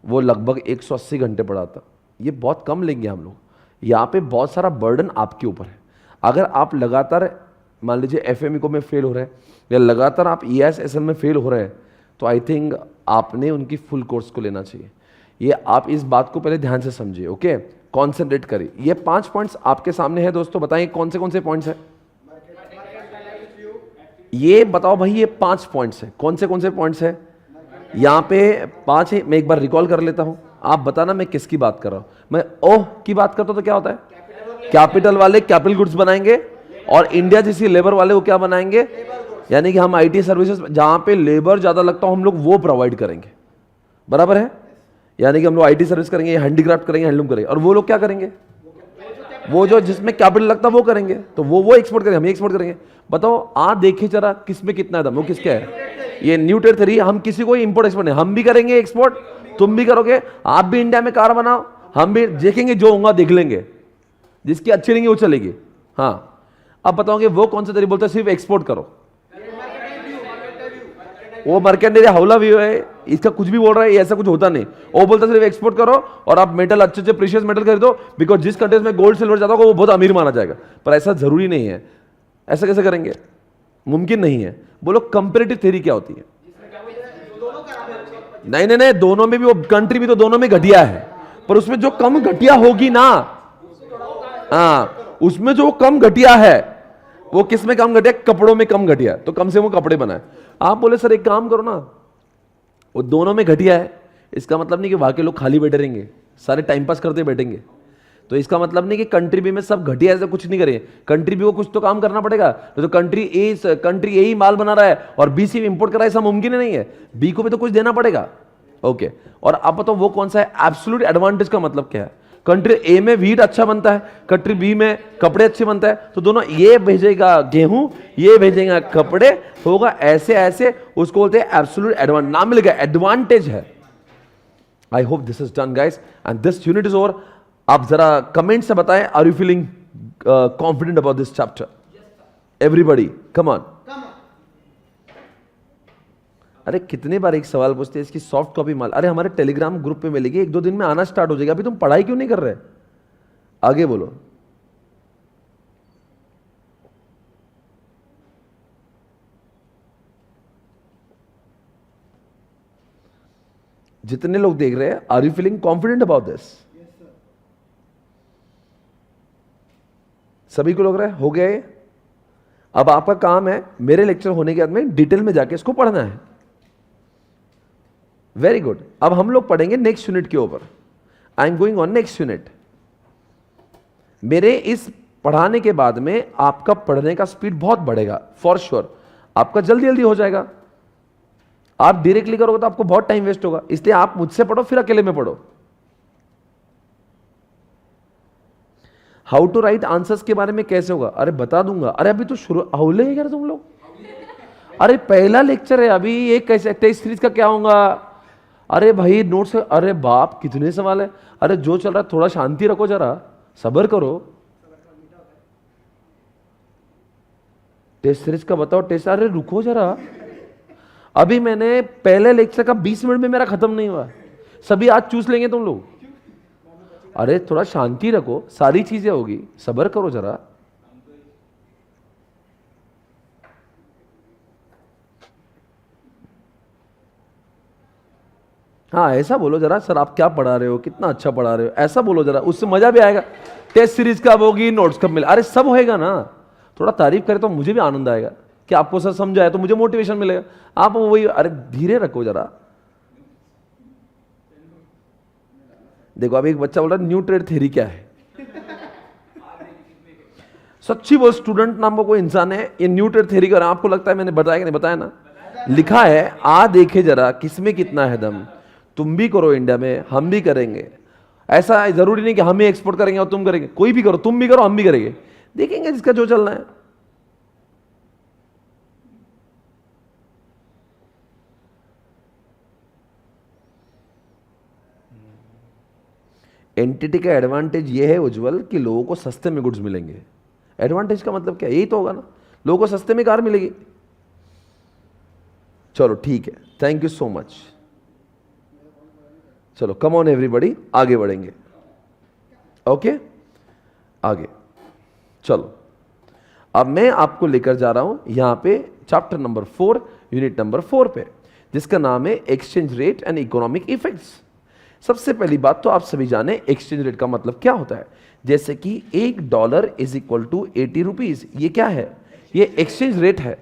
वो लगभग 180 घंटे पढ़ाता, ये बहुत कम लेंगे हम लोग। यहाँ पे बहुत सारा बर्डन आपके ऊपर है। अगर आप लगातार मान लीजिए FME को में फेल हो रहे हैं, या लगातार आप EISM में फेल हो रहे हैं, तो आई थिंक आपने उनकी फुल कोर्स को लेना चाहिए। ये आप इस बात को पहले ध्यान से समझिए, ओके, कॉन्सेंट्रेट करिए। ये 5 पॉइंट्स आपके सामने है दोस्तों, बताइए कौन से पॉइंट्स है। ये बताओ भाई, ये 5 पॉइंट्स है, कौन से पॉइंट्स है। यहाँ पे 5 है, मैं एक बार रिकॉल कर लेता हूँ, आप बताना मैं किसकी बात कर रहा हूँ। मैं ओह की बात करता हूँ तो क्या होता है, कैपिटल वाले कैपिटल गुड्स बनाएंगे, और इंडिया जैसी लेबर वाले वो क्या बनाएंगे, यानी कि हम IT सर्विसेज जहां पे लेबर ज्यादा लगता हो हम लोग वो प्रोवाइड करेंगे, बराबर है। यानी कि हम लोग IT सर्विस करेंगे, हैंडीक्राफ्ट करेंगे, हैंडलूम करेंगे, और वो लोग क्या करेंगे, वो जो जिसमें कैपिटल लगता है वो करेंगे, तो वो एक्सपोर्ट करेंगे, हम एक्सपोर्ट करेंगे। बताओ आप देखिए जरा किसमें कितना दम, वो किसका है। ये न्यू टेर थ्योरी, हम किसी को इंपोर्ट एक्सपोर्ट नहीं, हम भी करेंगे एक्सपोर्ट, तुम भी करोगे, आप भी इंडिया में कार बनाओ, हम भी देखेंगे, जो होगा देख लेंगे, जिसकी अच्छी रहेंगी वो चलेगी। हाँ, अब बताओगे वो कौन सा तरीका बोलता है सिर्फ एक्सपोर्ट करो, वो मर्केंटाइल हौला भी है, इसका कुछ भी बोल रहा है, ऐसा कुछ होता नहीं। वो बोलता सिर्फ एक्सपोर्ट करो और आप मेटल अच्छे प्रीशियस मेटल खरीदो, बिकॉज जिस कंट्रीज में गोल्ड सिल्वर ज्यादा होगा वो बहुत अमीर माना जाएगा, पर ऐसा जरूरी नहीं है। ऐसा कैसे करेंगे, मुमकिन नहीं है। बोलो कंपैरेटिव थ्योरी क्या होती है। नहीं, दोनों में भी, वो कंट्री भी तो दोनों में घटिया है, पर उसमें जो कम घटिया होगी ना, हाँ, उसमें जो कम घटिया है, वो किस में कम घटिया, कपड़ों में कम घटिया, तो कम से वो कपड़े बनाए। आप बोले सर एक काम करो ना, वो दोनों में घटिया है, इसका मतलब नहीं कि वहां के लोग खाली बैठे रहेंगे, सारे टाइम पास करते बैठेंगे। तो इसका मतलब नहीं कि कंट्री बी में सब घटिया ऐसा कुछ नहीं करें, कंट्री बी को कुछ तो काम करना पड़ेगा। तो कंट्री ए ही माल बना रहा है और बी से इंपोर्ट कर रहा है, ऐसा मुमकिन नहीं है, बी को भी तो कुछ देना पड़ेगा। ओके, और आप बताओ वो कौन सा है एब्सोल्यूट एडवांटेज का मतलब क्या है। कंट्री ए में व्हीट अच्छा बनता है, कंट्री बी में कपड़े अच्छे बनता है, तो दोनों ये भेजेगा गेहूं, ये भेजेगा कपड़े, होगा ऐसे ऐसे, उसको बोलते हैं एब्सोल्यूट एडवांटेज, नाम मिलेगा, एडवांटेज है। I hope this is done guys and this unit is over. आप जरा कमेंट से बताएं, are you feeling confident about this chapter. Everybody come on. अरे कितने बार एक सवाल पूछते हैं, इसकी सॉफ्ट कॉपी माल, अरे हमारे टेलीग्राम ग्रुप पे मिलेगी, 1-2 दिन में आना स्टार्ट हो जाएगा। अभी तुम पढ़ाई क्यों नहीं कर रहे, आगे बोलो। जितने लोग देख रहे हैं, are you feeling confident about this. सभी को लग रहा है हो गया ये। अब आपका काम है मेरे लेक्चर होने के बाद में डिटेल में जाके इसको पढ़ना है। Very good. अब हम लोग पढ़ेंगे नेक्स्ट यूनिट के ऊपर। I am going on next unit. मेरे इस पढ़ाने के बाद में आपका पढ़ने का स्पीड बहुत बढ़ेगा, फॉर श्योर। आपका जल्दी जल्दी हो जाएगा। आप डायरेक्टली करोगे तो आपको बहुत टाइम वेस्ट होगा, इसलिए आप मुझसे पढ़ो, फिर अकेले में पढ़ो। हाउ टू राइट आंसर्स के बारे में कैसे होगा, अरे बता दूंगा। अरे अभी तो शुरू हाउले है यार तुम लोग। अरे पहला लेक्चर है अभी, ये कैसे टेस्ट सीरीज का क्या होगा। अरे भाई नोट्स, अरे बाप कितने सवाल है। अरे जो चल रहा है थोड़ा शांति रखो, जरा सब्र करो। टेस्ट सीरीज का बताओ, टेस्ट, अरे रुको जरा। अभी मैंने पहले लेक्चर का 20 मिनट में मेरा खत्म नहीं हुआ, सभी आज चूस लेंगे तुम लोग। अरे थोड़ा शांति रखो, सारी चीजें होगी, सब्र करो जरा। हाँ ऐसा बोलो जरा, सर आप क्या पढ़ा रहे हो, कितना अच्छा पढ़ा रहे हो, ऐसा बोलो जरा, उससे मजा भी आएगा। टेस्ट सीरीज कब होगी, नोट्स कब मिले, अरे सब होएगा ना। थोड़ा तारीफ करे तो मुझे भी आनंद आएगा कि आपको सर समझाया, तो मुझे मोटिवेशन मिलेगा। आप वही, अरे धीरे रखो जरा। देखो अभी एक बच्चा बोल रहा है न्यू ट्रेड थ्योरी क्या है। सच्ची वो स्टूडेंट नाम का कोई इंसान है, ये न्यू ट्रेड थ्योरी का, आपको लगता है मैंने बताया कि नहीं बताया ना, लिखा है। आ देखे जरा किसमें कितना है दम, तुम भी करो इंडिया में, हम भी करेंगे। ऐसा जरूरी नहीं कि हम ही एक्सपोर्ट करेंगे और तुम करेंगे, कोई भी करो, तुम भी करो हम भी करेंगे, देखेंगे जिसका जो चलना है। एंटिटी का एडवांटेज ये है उज्जवल कि लोगों को सस्ते में गुड्स मिलेंगे। एडवांटेज का मतलब क्या, यही तो होगा ना, लोगों को सस्ते में कार मिलेगी। चलो ठीक है, थैंक यू सो मच। चलो कम ऑन एवरीबॉडी, आगे बढ़ेंगे। ओके आगे चलो। अब मैं आपको लेकर जा रहा हूं यहां पे चैप्टर नंबर 4 यूनिट नंबर 4 पे, जिसका नाम है exchange rate and economic effects. सबसे पहली बात तो आप सभी जाने एक्सचेंज रेट का मतलब क्या होता है। जैसे कि $1 इज इक्वल टू 80 रुपीज, ये क्या है, ये एक्सचेंज रेट है।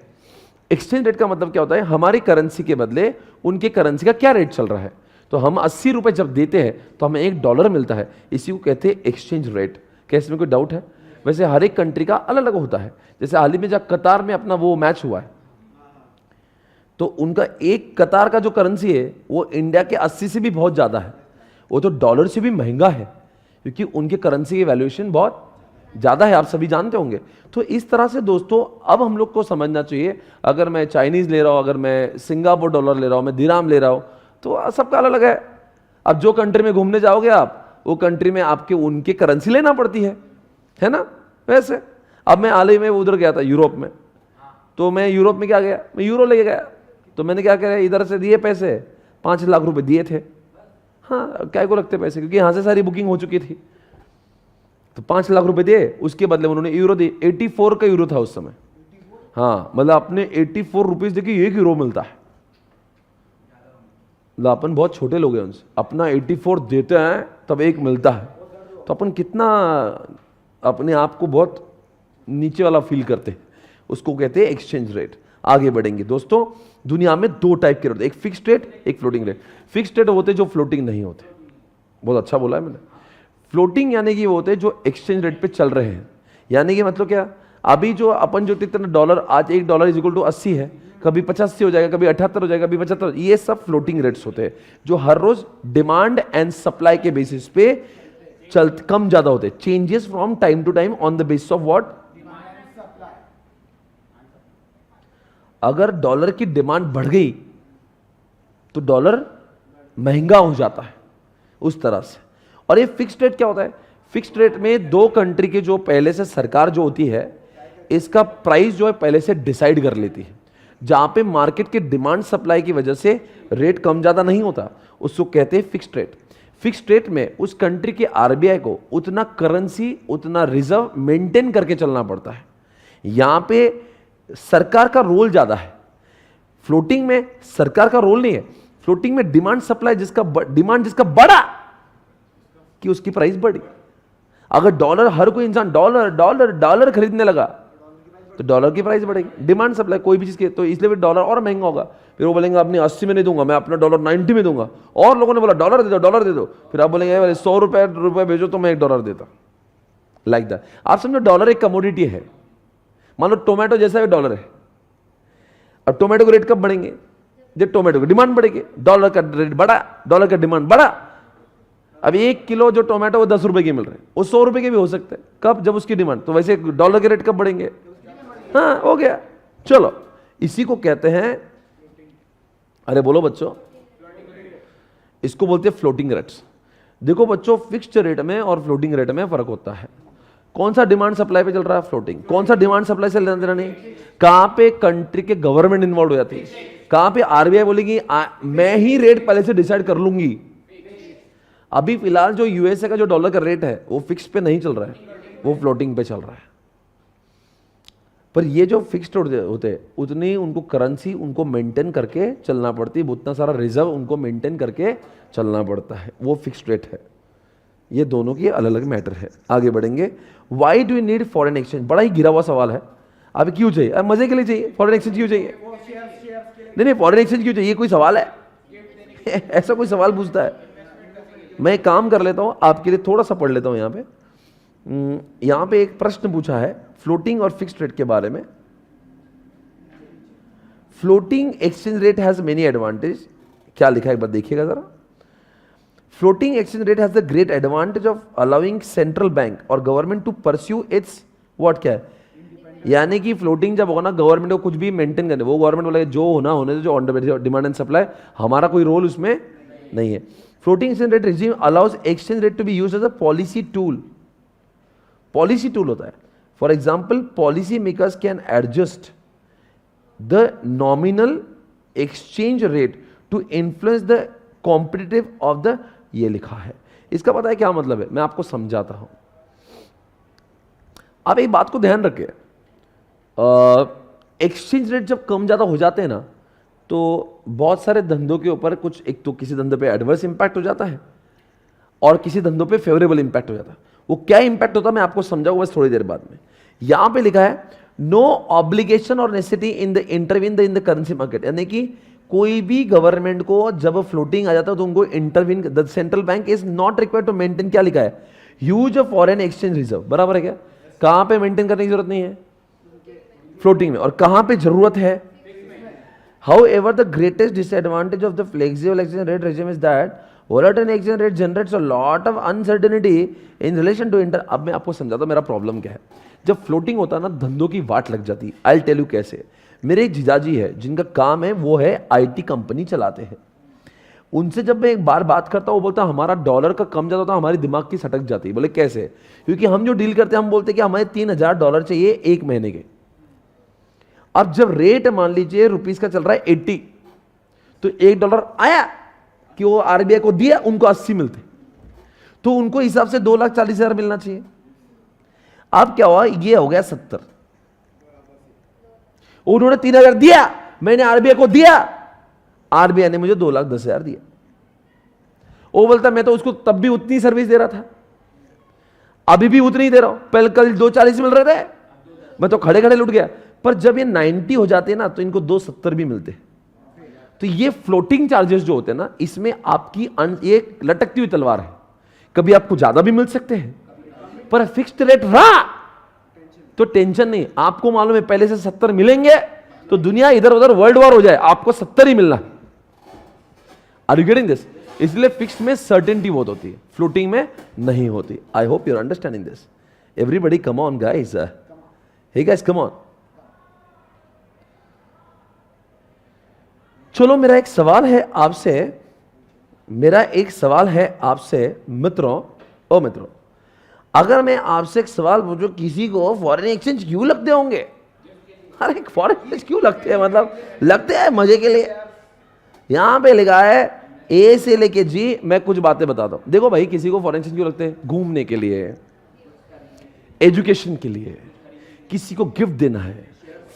एक्सचेंज रेट का मतलब क्या होता है, हमारी करेंसी के बदले उनके करेंसी का क्या रेट चल रहा है। तो हम 80 रुपए जब देते हैं तो हमें $1 मिलता है, इसी को कहते हैं एक्सचेंज रेट। क्या इसमें कोई डाउट है। वैसे हर एक कंट्री का अलग अलग होता है। जैसे हाल ही में जब कतार में अपना वो मैच हुआ है, तो उनका एक कतार का जो करेंसी है वो इंडिया के 80 से भी बहुत ज्यादा है, वो तो डॉलर से भी महंगा है, क्योंकि उनके करेंसी की वैल्यूएशन बहुत ज़्यादा है, आप सभी जानते होंगे। तो इस तरह से दोस्तों अब हम लोग को समझना चाहिए, अगर मैं चाइनीज़ ले रहा हूँ, अगर मैं सिंगापुर डॉलर ले रहा हूँ, मैं दिराम ले रहा हूँ, तो सबका अलग अलग है। अब जो कंट्री में घूमने जाओगे आप, वो कंट्री में आपके उनकी करेंसी लेना पड़ती है ना। वैसे अब मैं हाल ही में उधर गया था यूरोप में, तो मैं यूरोप में क्या गया, मैं यूरो लेके गया। तो मैंने क्या करा, इधर से दिए पैसे, 5 लाख रुपए दिए थे। हाँ क्या को लगते पैसे, क्योंकि यहाँ से सारी बुकिंग हो चुकी थी। तो 5 लाख रुपए दिए, उसके बदले उन्होंने यूरो दिए। 84 का यूरो था उस समय। हाँ मतलब अपने 84 रुपीज देखिए 1 यूरो मिलता है। मतलब अपन बहुत छोटे लोग हैं उनसे, अपना 84 देते हैं तब 1 मिलता है। तो अपन कितना अपने आप को बहुत नीचे वाला फील करते हैं, उसको कहते हैं एक्सचेंज रेट। आगे बढ़ेंगे दोस्तों। दुनिया में 2 टाइप के रेट, एक फिक्स्ड रेट, एक फ्लोटिंग रेट। फिक्स्ड रेट होते जो फ्लोटिंग नहीं होते। बहुत अच्छा बोला है मैंने। फ्लोटिंग यानी कि वो होते जो एक्सचेंज रेट पे चल रहे हैं। यानी कि मतलब क्या, अभी जो अपन जो कितना डॉलर, आज $1 इज इक्वल टू 80 है, कभी 85 हो जाएगा, कभी 78 हो जाएगा, कभी 75, ये सब फ्लोटिंग रेट्स होते हैं जो हर रोज डिमांड एंड सप्लाई के बेसिस पे कम ज्यादा होते हैं। Changes from time to time on the basis of what, अगर डॉलर की डिमांड बढ़ गई तो डॉलर महंगा हो जाता है, उस तरह से। और ये फिक्स्ड रेट क्या होता है, फिक्स्ड रेट में 2 कंट्री के जो पहले से सरकार जो होती है, इसका प्राइस जो है पहले से डिसाइड कर लेती है। जहां पे मार्केट के डिमांड सप्लाई की वजह से रेट कम ज्यादा नहीं होता, उसको कहते हैं फिक्स्ड रेट। फिक्स्ड रेट में उस कंट्री के आरबीआई को उतना करेंसी, उतना रिजर्व मेंटेन करके चलना पड़ता है। यहां पे सरकार का रोल ज्यादा है। फ्लोटिंग में सरकार का रोल नहीं है। फ्लोटिंग में डिमांड सप्लाई, डिमांड जिसका बढ़ा कि उसकी प्राइस बढ़ी। अगर डॉलर, हर कोई इंसान डॉलर डॉलर डॉलर खरीदने लगा तो डॉलर की प्राइस बढ़ेगी। डिमांड सप्लाई कोई भी चीज की, तो इसलिए डॉलर और महंगा होगा। फिर वो बोलेंगे अपनी 80 में नहीं दूंगा, मैं अपना डॉलर 90 में दूंगा। और लोगों ने बोला डॉलर दे दो, डॉलर दे दो। फिर आप बोलेंगे 100 रुपए भेजो तो मैं $1 देता। Like that. आप समझो डॉलर एक कमोडिटी है, मान लो टोमेटो जैसा डॉलर है। अब टोमेटो के रेट कब बढ़ेंगे? जब टोमेटो की डिमांड बढ़ेगी, डॉलर का रेट बढ़ा, डॉलर का डिमांड बढ़ा। अब 1 किलो जो टोमेटो वो 10 रुपए के मिल रहे हैं, वो 100 रुपए के भी हो सकते हैं। कब? जब उसकी डिमांड। तो वैसे डॉलर के रेट कब बढ़ेंगे? हाँ, हो गया। चलो, इसी को कहते हैं, अरे बोलो बच्चों, इसको बोलते हैं फ्लोटिंग रेट्स। देखो बच्चों, फिक्स्ड रेट में और फ्लोटिंग रेट में फर्क होता है। कौन सा डिमांड सप्लाई पे चल रहा है? फ्लोटिंग। कौन सा डिमांड सप्लाई से लेना देना नहीं? कहां पे कंट्री के गवर्नमेंट इन्वॉल्व हो जाती है, कहां पे आरबीआई बोलेगी मैं ही रेट पहले से डिसाइड कर लूंगी। अभी फिलहाल जो यूएसए का जो डॉलर का रेट है वो फिक्स पे नहीं चल रहा है, वो फ्लोटिंग पे चल रहा है। पर ये जो फिक्स्ड होते हैं उतनी उनको करेंसी उनको मेंटेन करके चलना पड़ती है, उतना सारा रिजर्व उनको मेंटेन करके चलना पड़ता है, वो फिक्स्ड रेट है। ये दोनों की अलग अलग मैटर है। आगे बढ़ेंगे। Why do you need foreign exchange? बड़ा ही गिरा हुआ सवाल है। अब क्यों चाहिए? अब मजे के लिए चाहिए फॉरेन एक्सचेंज? क्यों चाहिए? नहीं, फॉरेन एक्सचेंज क्यों चाहिए? कोई सवाल है? ऐसा कोई सवाल पूछता है? मैं एक काम कर लेता हूं, आपके लिए थोड़ा सा पढ़ लेता हूं। यहां पे एक प्रश्न पूछा है फ्लोटिंग और फिक्स्ड रेट के बारे में। Floating exchange rate has many advantage. क्या लिखा है एक बार देखिएगा जरा। Floating exchange rate has the great advantage of allowing central bank और government to pursue its what, क्या है, यानी कि फ्लोटिंग जब होगा ना, गवर्नमेंट को कुछ भी मेंटेन करने, वो गवर्नमेंट बोलेगा जो होना होने दो, जो डिमांड एंड सप्लाई, हमारा कोई रोल उसमें नहीं है। Floating exchange rate regime allows exchange rate to be used as a policy tool. Policy tool होता है। For example, policy makers can adjust the nominal exchange rate to influence the competitive of the, ये लिखा है। इसका पता है क्या मतलब है? मैं आपको समझाता हूं। आप एक बात को ध्यान रखें, एक्सचेंज रेट जब कम ज्यादा हो जाते हैं ना, तो बहुत सारे धंधों के ऊपर कुछ, एक तो किसी धंधे पे एडवर्स इंपैक्ट हो जाता है और किसी धंधों पे फेवरेबल इंपैक्ट हो जाता है। वो क्या इंपैक्ट होता है मैं आपको समझाऊंगा बस थोड़ी देर बाद में। यहां पे लिखा है नो ऑब्लिगेशन और necessity in the intervene in the currency market, यानी कि कोई भी गवर्नमेंट को जब फ्लोटिंग आ जाता है तो उनको intervene, the central bank is not required to maintain, क्या लिखा है, ह्यूज फॉरेन एक्सचेंज रिजर्व। बराबर है क्या? कहां पे मेंटेन करने की जरूरत नहीं है? फ्लोटिंग में। और कहां पे जरूरत है? However, the greatest disadvantage of the flexible exchange rate regime is that volatile exchange rate generates a lot of uncertainty in relation to inter. अब मैं आपको समझाता हूं मेरा प्रॉब्लम क्या है। जब फ्लोटिंग होता है ना, धंधों की वाट लग जाती है। I'll tell you कैसे। मेरे एक जीजाजी है जिनका काम है, वो है आईटी कंपनी चलाते हैं। उनसे जब मैं एक बार बात करता हूं, वो बोलता हमारा डॉलर का कम ज्यादा होता है, हमारी दिमाग की सटक जाती है। बोले कैसे? क्योंकि हम जो डील करते हैं, हम बोलते हैं कि हमें $3000 चाहिए 1 महीने के। अब जब रेट मान लीजिए रुपीस का चल रहा है 80, तो $1 आया कि वो आरबीआई को दिया, उनको 80 मिलते, तो उनको हिसाब से 2,40,000 मिलना चाहिए। अब क्या हुआ, ये हो गया 70। उन्होंने 3,000 दिया, मैंने आरबीआई को दिया, आरबीआई ने मुझे 2,10,000 दिया। वो बोलता मैं तो उसको तब भी उतनी सर्विस दे रहा था, अभी भी उतनी ही दे रहा हूं, पहले कल 2,40 मिल रहे थे, मैं तो खड़े खड़े लुट गया। पर जब ये 90 हो जाते हैं ना, तो इनको 2,70 भी मिलते हैं। तो ये फ्लोटिंग चार्जेस जो होते हैं ना, इसमें आपकी एक लटकती हुई तलवार है, कभी आपको ज्यादा भी मिल सकते हैं, पर फिक्स्ड रेट रहा तो टेंशन नहीं। आपको मालूम है पहले से 70 मिलेंगे तो दुनिया इधर उधर वर्ल्ड वॉर हो जाए, आपको 70 ही मिलना। Are you getting this? इसलिए फिक्स्ड में सर्टेनिटी बहुत होती है, फ्लोटिंग में नहीं होती। I hope you are understanding this. Everybody come on guys, hey guys come on. चलो, मेरा एक सवाल है आपसे मित्रों। ओ मित्रों, अगर मैं आपसे एक सवाल पूछूं, किसी को फॉरेन एक्सचेंज क्यों लगते होंगे? अरे फॉरेन एक्सचेंज क्यों लगते हैं? मतलब लगते हैं मजे के लिए। यहां पे लिखा है ए से लेके जी, मैं कुछ बातें बताता हूं। देखो भाई, किसी को फॉरेन एक्सचेंज क्यों लगते हैं? घूमने के लिए, एजुकेशन के लिए, किसी को गिफ्ट देना है,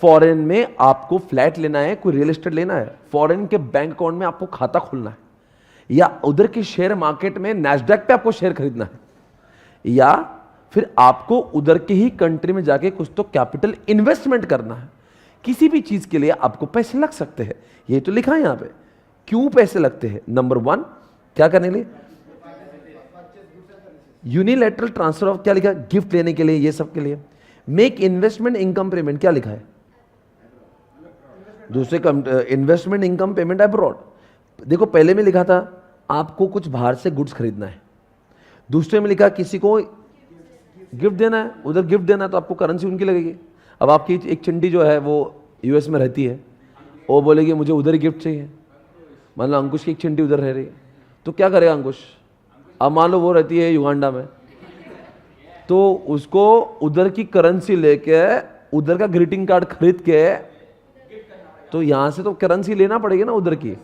फॉरेन में आपको फ्लैट लेना है, कोई रियल एस्टेट लेना है, फॉरेन के बैंक अकाउंट में आपको खाता खोलना है, या उधर के शेयर मार्केट में नैस्डैक पे आपको शेयर खरीदना है, या फिर आपको उधर के ही कंट्री में जाके कुछ तो कैपिटल इन्वेस्टमेंट करना है। किसी भी चीज के लिए आपको पैसे लग सकते हैं, ये तो लिखा है यहां पे। क्यों पैसे लगते हैं? नंबर 1, क्या करने के लिए? यूनिलैटरल ट्रांसफर ऑफ, क्या लिखा है, गिफ्ट लेने के लिए, ये सब के लिए। मेक इन्वेस्टमेंट इनकम पेमेंट, क्या लिखा है, दूसरे इन्वेस्टमेंट इनकम पेमेंट अब्रॉड। देखो पहले में लिखा था आपको कुछ बाहर से गुड्स खरीदना है, दूसरे में लिखा किसी को गिफ्ट देना है, उधर गिफ्ट देना है तो आपको करेंसी उनकी लगेगी। अब आपकी एक चिंटी जो है वो यूएस में रहती है, वो बोलेगी मुझे उधर गिफ्ट चाहिए, मान लो अंकुश की एक चिंटी उधर रह रही है, तो क्या करेगा अंकुश? अब मान लो वो रहती है युगांडा में, तो उसको उधर की करेंसी लेके उधर का ग्रीटिंग कार्ड खरीद के, तो यहाँ से तो करेंसी लेना पड़ेगी ना उधर की।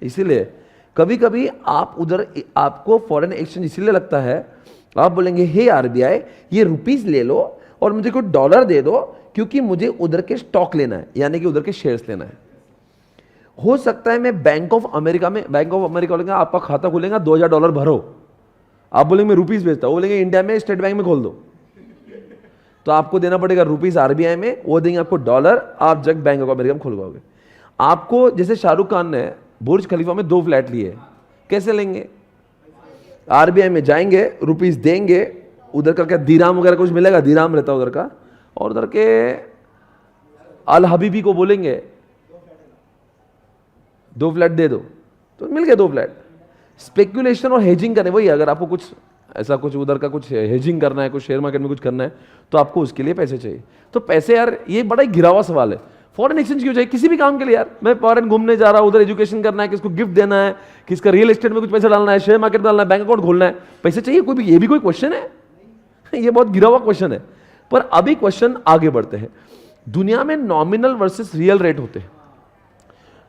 इसीलिए कभी कभी आप उधर, आपको फॉरेन एक्सचेंज इसीलिए लगता है, आप बोलेंगे हे आरबीआई ये रुपीस ले लो और मुझे कुछ डॉलर दे दो, क्योंकि मुझे उधर के स्टॉक लेना है, यानी कि उधर के शेयर्स लेना है। हो सकता है मैं बैंक ऑफ अमेरिका में, बैंक ऑफ अमेरिका बोलेंगे आपका खाता खुलेगा, $2000 भरो, आप बोलेंगे मैं रुपीस भेजता हूँ, बोलेंगे इंडिया में स्टेट बैंक में खोल दो, तो आपको देना पड़ेगा रुपीस आरबीआई में, वो देंगे आपको डॉलर, आप जग बैंक ऑफ अमेरिका में खुलवाओगे। आपको जैसे शाहरुख खान ने बुर्ज खलीफा में 2 फ्लैट लिए, कैसे लेंगे? आरबीआई में जाएंगे, रुपीस देंगे, उधर का क्या दीराम वगैरह कुछ मिलेगा, दीराम रहता है उधर का, और उधर के अल हबीबी को बोलेंगे 2 फ्लैट दे दो, तो मिल गए 2 फ्लैट। स्पेक्यूलेशन और हेजिंग करने, वही अगर आपको कुछ ऐसा कुछ उधर का कुछ हेजिंग करना है, कुछ शेयर मार्केट में कुछ करना है, तो आपको उसके लिए पैसे चाहिए। तो पैसे यार ये बड़ा ही घिरा हुआ सवाल है। फॉरेन एक्सचेंज क्यों चाहिए किसी भी काम के लिए? यार मैं फॉरेन घूमने जा रहा हूं, उधर एजुकेशन करना है, किसको गिफ्ट देना है, किसका रियल एस्टेट में कुछ पैसा डालना है, शेयर मार्केट में डालना है, बैंक अकाउंट खोलना है, पैसे चाहिए। कोई भी, ये भी कोई क्वेश्चन है? ये बहुत गिरा हुआ क्वेश्चन है। पर अभी क्वेश्चन आगे बढ़ते हैं। दुनिया में नॉमिनल वर्सेस रियल रेट होते हैं।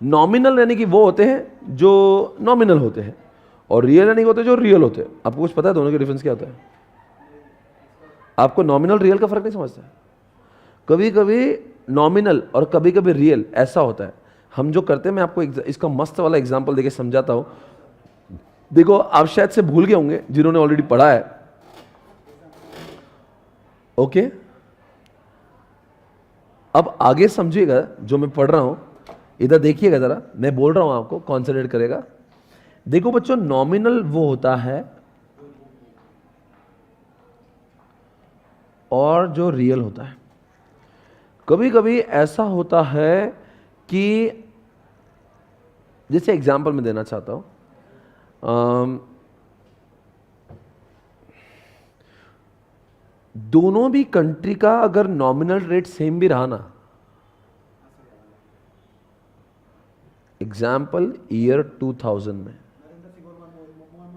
नॉमिनल यानी कि वो होते हैं जो नॉमिनल होते हैं, और रियल यानी कि होते हैं जो रियल होते हैं। आपको कुछ पता है दोनों के डिफरेंस क्या होता है? आपको नॉमिनल रियल का फर्क नहीं समझता है? कभी कभी नॉमिनल और कभी कभी रियल ऐसा होता है। हम जो करते हैं, मैं आपको इसका मस्त वाला एग्जांपल देके समझाता हूं। देखो आप शायद से भूल गए होंगे जिन्होंने ऑलरेडी पढ़ा है, ओके? अब आगे समझिएगा जो मैं पढ़ रहा हूं, इधर देखिएगा जरा, मैं बोल रहा हूं आपको, कॉन्सेंट्रेट करेगा। देखो बच्चों, नॉमिनल वो होता है और जो रियल होता है। कभी कभी ऐसा होता है कि, जैसे एग्जांपल मैं देना चाहता हूं, दोनों भी कंट्री का अगर नॉमिनल रेट सेम भी रहा ना, एग्जाम्पल ईयर 2000 में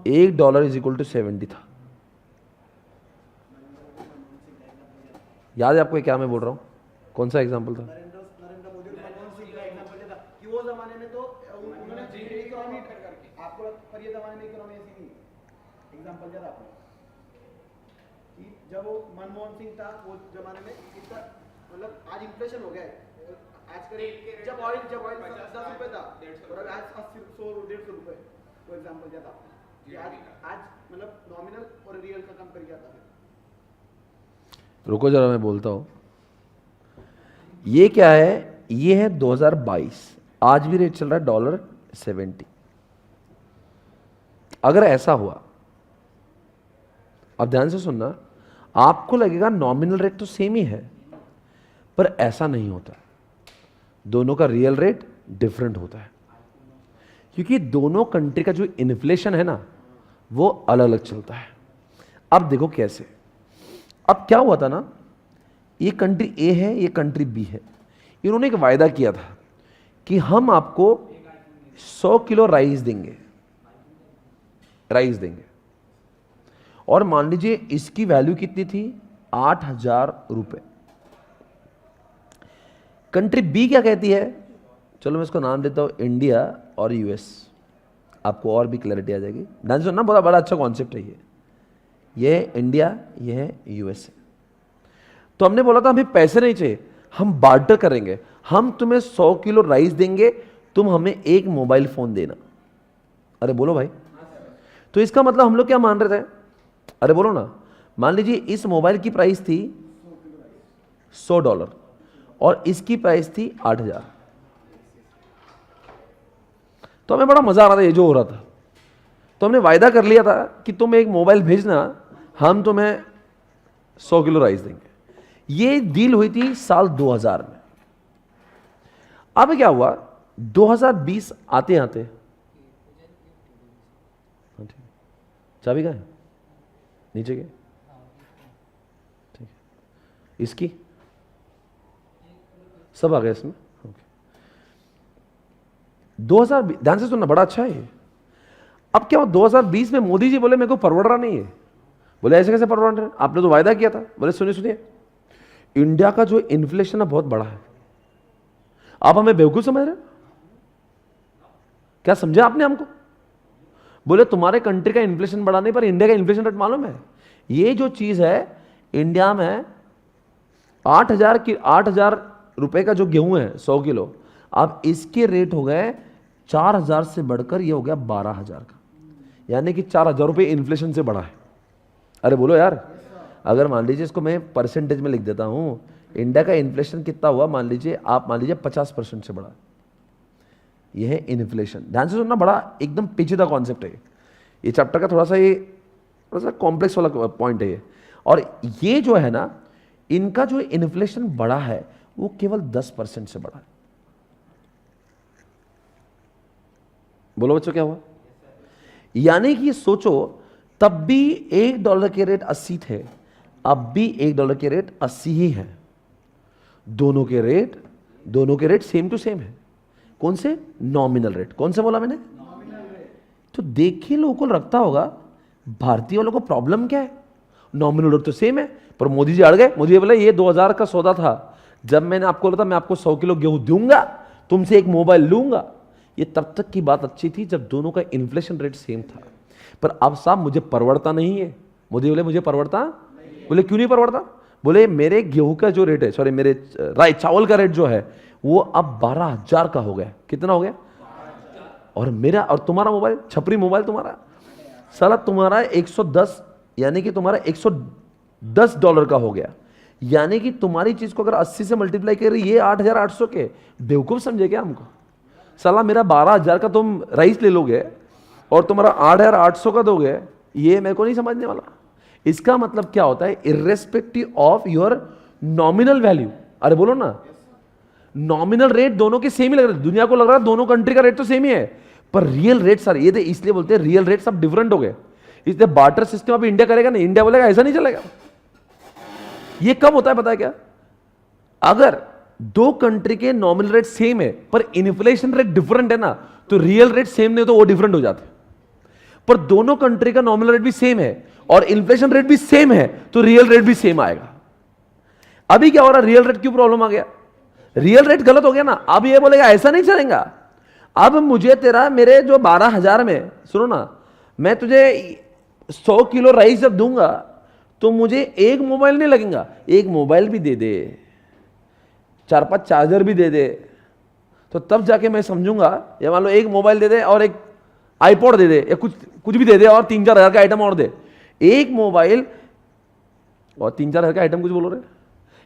$1 = 70 था। याद है आपको क्या मैं बोल रहा हूं? कौन सा एग्जाम्पल था? नरेंद्र मोदी और मनमोहन सिंह का एग्जांपल देता कि वो जमाने में तो उन्होंने इकोनॉमी आपको, पर ये जमाने में इकोनॉमी ऐसी नहीं। एग्जांपल दिया था आपने कि जब वो मनमोहन सिंह था, वो जमाने में इतना, मतलब आज इन्फ्लेशन हो गया है, आज करीब जब ऑयल 10 रुपए था और अब आज 80, 100, 150 रुपए। वो एग्जांपल दिया था कि आज मतलब नॉमिनल और रियल का कंपेयर किया था। रुको जरा मैं बोलता हूं। ये क्या है? ये है 2022, आज भी रेट चल रहा है $70। अगर ऐसा हुआ, अब ध्यान से सुनना, आपको लगेगा नॉमिनल रेट तो सेम ही है, पर ऐसा नहीं होता। दोनों का रियल रेट डिफरेंट होता है, क्योंकि दोनों कंट्री का जो इन्फ्लेशन है ना, वो अलग अलग चलता है। अब देखो कैसे। अब क्या हुआ था ना, ये कंट्री ए है, ये कंट्री बी है। इन्होंने एक वायदा किया था कि हम आपको 100 किलो राइस देंगे, और मान लीजिए इसकी वैल्यू कितनी थी? 8000 रुपए। कंट्री बी क्या कहती है? चलो मैं इसको नाम देता हूं इंडिया और यूएस, आपको और भी क्लैरिटी आ जाएगी। ध्यान से सुनना, बड़ा अच्छा कॉन्सेप्ट है ये है इंडिया, ये है यूएस। तो हमने बोला था हमें पैसे नहीं चाहिए, हम बार्टर करेंगे, हम तुम्हें 100 किलो राइस देंगे, तुम हमें एक मोबाइल फोन देना। अरे बोलो भाई, तो इसका मतलब हम लोग क्या मान रहे थे? अरे बोलो ना, मान लीजिए इस मोबाइल की प्राइस थी $100 और इसकी प्राइस थी 8000। तो हमें बड़ा मजा आ रहा था ये जो हो रहा था। तो हमने वायदा कर लिया था कि तुम एक मोबाइल भेजना हम तुम्हें 100 किलो राइस देंगे। ये डील हुई थी साल 2000 में। अब क्या हुआ, 2020 आते आते, चाबी कहाँ है, नीचे गए, ठीक है, इसकी सब आ गए इसमें। 2020, ध्यान से सुनना, बड़ा अच्छा है ये। अब क्या हुआ, 2020 में मोदी जी बोले मेरे को परवड़ रहा नहीं है। बोले ऐसे कैसे परवड़ रहे, आपने तो वायदा किया था। बोले सुनिए सुनिए, इंडिया का जो इन्फ्लेशन है बहुत बड़ा है। आप हमें बेवकूफ समझ रहे हैं क्या, समझे आपने हमको? बोले तुम्हारे कंट्री का इन्फ्लेशन बड़ा नहीं, पर इंडिया का इन्फ्लेशन रेट मालूम है? ये जो चीज है, इंडिया में 8,000 रुपए का जो गेहूं है 100 किलो, अब इसके रेट हो गए 4,000 से बढ़कर ये हो गया 12,000 का, यानी कि 4,000 रुपये इन्फ्लेशन से बढ़ा है। अरे बोलो यार, अगर मान लीजिए इसको मैं परसेंटेज में लिख देता हूं, इंडिया का इन्फ्लेशन कितना हुआ, मान लीजिए 50% से बढ़ा। यह है इन्फ्लेशन। ध्यान से सुनना, बड़ा एकदम पेचीदा कॉन्सेप्ट है ये चैप्टर का, थोड़ा सा कॉम्प्लेक्स वाला पॉइंट है ये। और ये जो है ना, इनका जो इन्फ्लेशन बढ़ा है वो केवल 10% से बढ़ा है। बोलो बच्चों क्या हुआ? यानी कि सोचो, तब भी $1 के रेट 80 थे, अब भी $1 के रेट 80 ही है। दोनों के रेट सेम टू सेम है। कौन से? Nominal rate. कौन से बोला मैंने? तो देखिए लोगों को लगता होगा भारतीय वालों को प्रॉब्लम क्या है, नॉमिनल रेट तो सेम है। पर मोदी जी अड़ गए। मोदी जी बोले ये 2000 का सौदा था, जब मैंने आपको बोला था मैं आपको 100 किलो गेहूं दूंगा, तुमसे एक मोबाइल लूंगा। ये तब तक की बात अच्छी थी जब दोनों का इन्फ्लेशन रेट सेम था। पर अब साहब मुझे परवड़ता नहीं है। मोदी बोले मुझे परवड़ता। बोले क्यों नहीं परवड़ता? बोले मेरे गेहूं का जो रेट है, सॉरी मेरे चावल का रेट जो है वो अब 12,000 का हो गया। कितना हो गया? और मेरा और तुम्हारा मोबाइल, छपरी मोबाइल तुम्हारा, साला तुम्हारा 110, यानी कि तुम्हारा $110 का हो गया। यानी कि तुम्हारी चीज को अगर 80 से मल्टीप्लाई कर रही, ये 8,800 के, बेवकूफ समझे क्या हमको? साला मेरा 12,000 का तुम राइस ले लोगे और तुम्हारा 8,800 का दोगे, ये मेरे को नहीं समझने वाला। इसका मतलब क्या होता है? Irrespective of your nominal value. अरे बोलो ना, नॉमिनल रेट दोनों के सेम ही लग रहे हैं। दुनिया को लग रहा है दोनों कंट्री का रेट तो सेम ही है, पर रियल रेट सर ये इसलिए बोलते हैं रियल रेट सब डिफरेंट हो गए। इसलिए बार्टर सिस्टम अब इंडिया करेगा नहीं, इंडिया बोलेगा ऐसा नहीं चलेगा। ये कब होता है पता है क्या? अगर दो कंट्री के नॉमिनल रेट सेम है पर इन्फ्लेशन रेट डिफरेंट है ना, तो रियल रेट सेम नहीं तो वो डिफरेंट हो जाते हैं। पर दोनों कंट्री का नॉमिनल रेट भी सेम है और इन्फ्लेशन रेट भी सेम है, तो रियल रेट भी सेम आएगा। अभी क्या हो रहा है? रियल रेट क्यों प्रॉब्लम आ गया? रियल रेट गलत हो गया ना। अब ये बोलेगा ऐसा नहीं चलेगा। अब मुझे तेरा मेरे जो 12,000 में, सुनो ना, मैं तुझे 100 किलो राइस जब दूंगा तो मुझे एक मोबाइल नहीं लगेगा, एक मोबाइल भी दे दे, 4-5 चार्जर भी दे दे, तो तब जाके मैं समझूंगा। या मान लो एक मोबाइल दे दे और एक आईपॉड दे दे या कुछ भी दे दे और 3-4 हज़ार का आइटम और दे। एक मोबाइल और 3-4 हज़ार का आइटम कुछ बोलो रहे,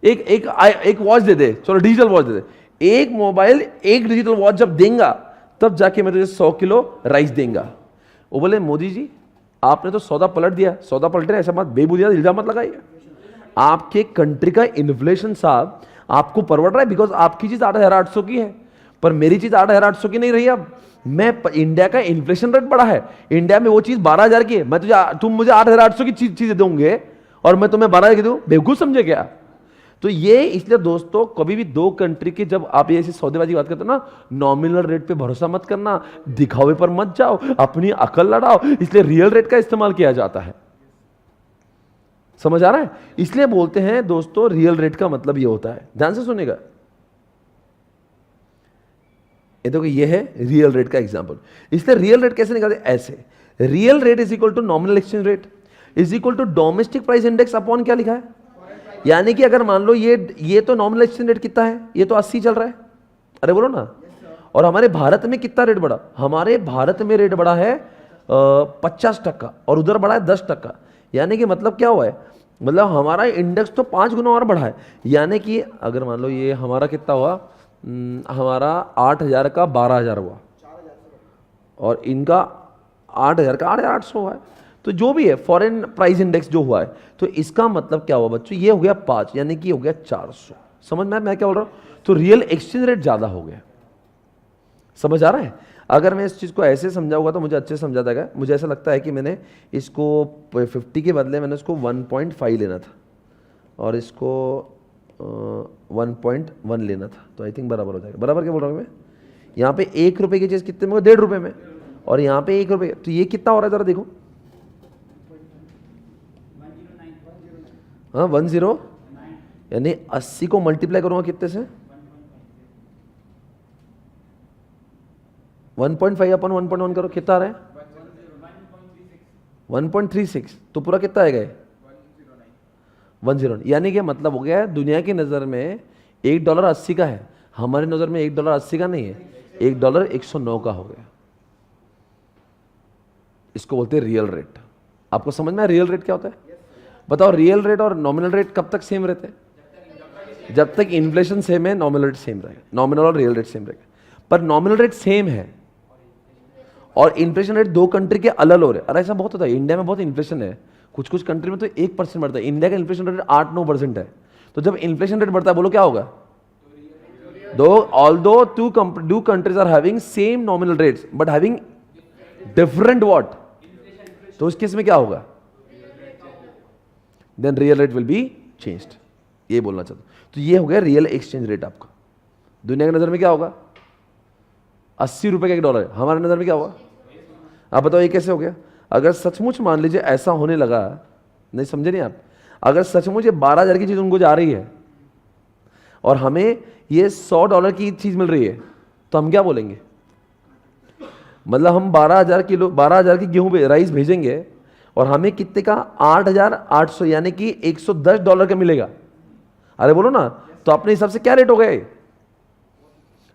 एक वॉच दे दे, चलो डिजिटल वॉच दे दे। एक मोबाइल एक डिजिटल वॉच जब देंगा तब जाके मैं तुझे 100 किलो राइस देंगा। वो बोले मोदी जी आपने तो सौदा पलट दिया। सौदा पलटे ऐसा मत बेबुनियाद इल्जाम मत लगाइए। आपके कंट्री का इन्फ्लेशन साहब आपको परवड़ रहा है, बिकॉज आपकी चीज 8,800 की है, पर मेरी चीज 8,800 की नहीं रही। अब मैं इंडिया का इन्फ्लेशन रेट बढ़ा है, इंडिया में वो चीज 12,000 की है, तुम मुझे 8,800 की चीजें दोगे और मैं तुम्हें 12,000 की दूं? बेवकूफ समझे क्या? तो ये इसलिए दोस्तों, कभी भी दो कंट्री की जब आप ऐसी सौदेबाजी बात करते हो ना, नॉमिनल रेट पे भरोसा मत करना, दिखावे पर मत जाओ, अपनी अकल लड़ाओ। इसलिए रियल रेट का इस्तेमाल किया जाता है। समझ आ रहा है? इसलिए बोलते हैं दोस्तों रियल रेट का मतलब ये होता है। ध्यान से सुनेगा। ये देखो, ये है रियल रेट का एग्जांपल। इसलिए रियल रेट कैसे निकालते? ऐसे, real rate is equal to nominal exchange rate is equal to domestic price index upon क्या लिखा है? यानी कि अगर मान लो ये तो नॉमिनल एक्सचेंज रेट कितना है? ये तो 80 चल रहा है। अरे बोलो ना। और हमारे भारत में कितना रेट बढ़ा? हमारे भारत में रेट बढ़ा है 50% और उधर बढ़ा है 10%। यानी कि मतलब क्या हुआ है? मतलब हमारा इंडेक्स तो 5 गुना और बढ़ा है। यानी कि अगर मान लो ये हमारा कितना हुआ, हमारा 8,000 का 12,000 हुआ और इनका 8,000 का 8,800 हुआ है। तो तो जो भी है फॉरेन प्राइस इंडेक्स जो हुआ है, तो इसका मतलब क्या हुआ बच्चों, ये हो गया 5, यानी कि हो गया 400। समझ में मैं क्या बोल रहा हूँ? तो रियल एक्सचेंज रेट ज़्यादा हो गया। समझ आ रहा है? अगर मैं इस चीज़ को ऐसे समझाऊंगा तो मुझे अच्छे से समझा जाएगा। मुझे ऐसा लगता है कि मैंने इसको 50 के बदले मैंने उसको 1.5 लेना था और इसको 1.1 लेना था, तो आई थिंक बराबर हो जाएगा। बराबर क्या बोल रहा हूँ मैं? यहाँ पे 1 रुपये की चीज़ कितने में? 1.5 रुपये में। और यहाँ पे 1 रुपये, तो ये कितना हो रहा है ज़रा देखो। हाँ 10, यानी 80 को मल्टीप्लाई करूँगा कितने से? 1.5 अपन 1.1 करो, कितना आ रहा है? 1.36। तो पूरा कितना आएगा? 109। यानी कि मतलब हो गया है दुनिया की नज़र में $1 80 का है, हमारी नज़र में $1 80 का नहीं है, $1 109 का हो गया। इसको बोलते हैं रियल रेट। आपको समझ में आया रियल रेट क्या होता है? बताओ, रियल रेट और नॉमिनल रेट कब तक सेम रहते हैं? जब तक इन्फ्लेशन सेम है नॉमिनल रेट सेम रहेगा, नॉमिनल और रियल रेट सेम रहेगा। पर नॉमिनल रेट सेम है और इन्फ्लेशन रेट 2 कंट्री के अलग हो रहे हैं। अरे ऐसा बहुत होता है, इंडिया में बहुत इन्फ्लेशन है, कुछ कुछ कंट्री में तो 1% बढ़ता है, इंडिया का इन्फ्लेशन रेट 8-9% है। तो जब इन्फ्लेशन रेट बढ़ता है बोलो क्या होगा? Although two countries are having same nominal rates but having different what, तो उस केस में क्या होगा? Then real rate will be changed. ये बोलना चाहता हूं। तो ये हो गया रियल एक्सचेंज रेट आपका। दुनिया की नजर में क्या होगा? 80 रुपए का $1 है, हमारे नजर में क्या होगा? आप बताओ ये कैसे हो गया? अगर सचमुच मान लीजिए ऐसा होने लगा, नहीं समझे नहीं आप, अगर सचमुच ये 12,000 की चीज उनको जा रही है और हमें ये $100 की चीज मिल रही है, तो हम क्या बोलेंगे? मतलब हम 12,000 की गेहूं राइस भेजेंगे और हमें कितने का? 8,800, यानी कि $110 का मिलेगा। अरे बोलो ना, तो अपने हिसाब से क्या रेट हो गए?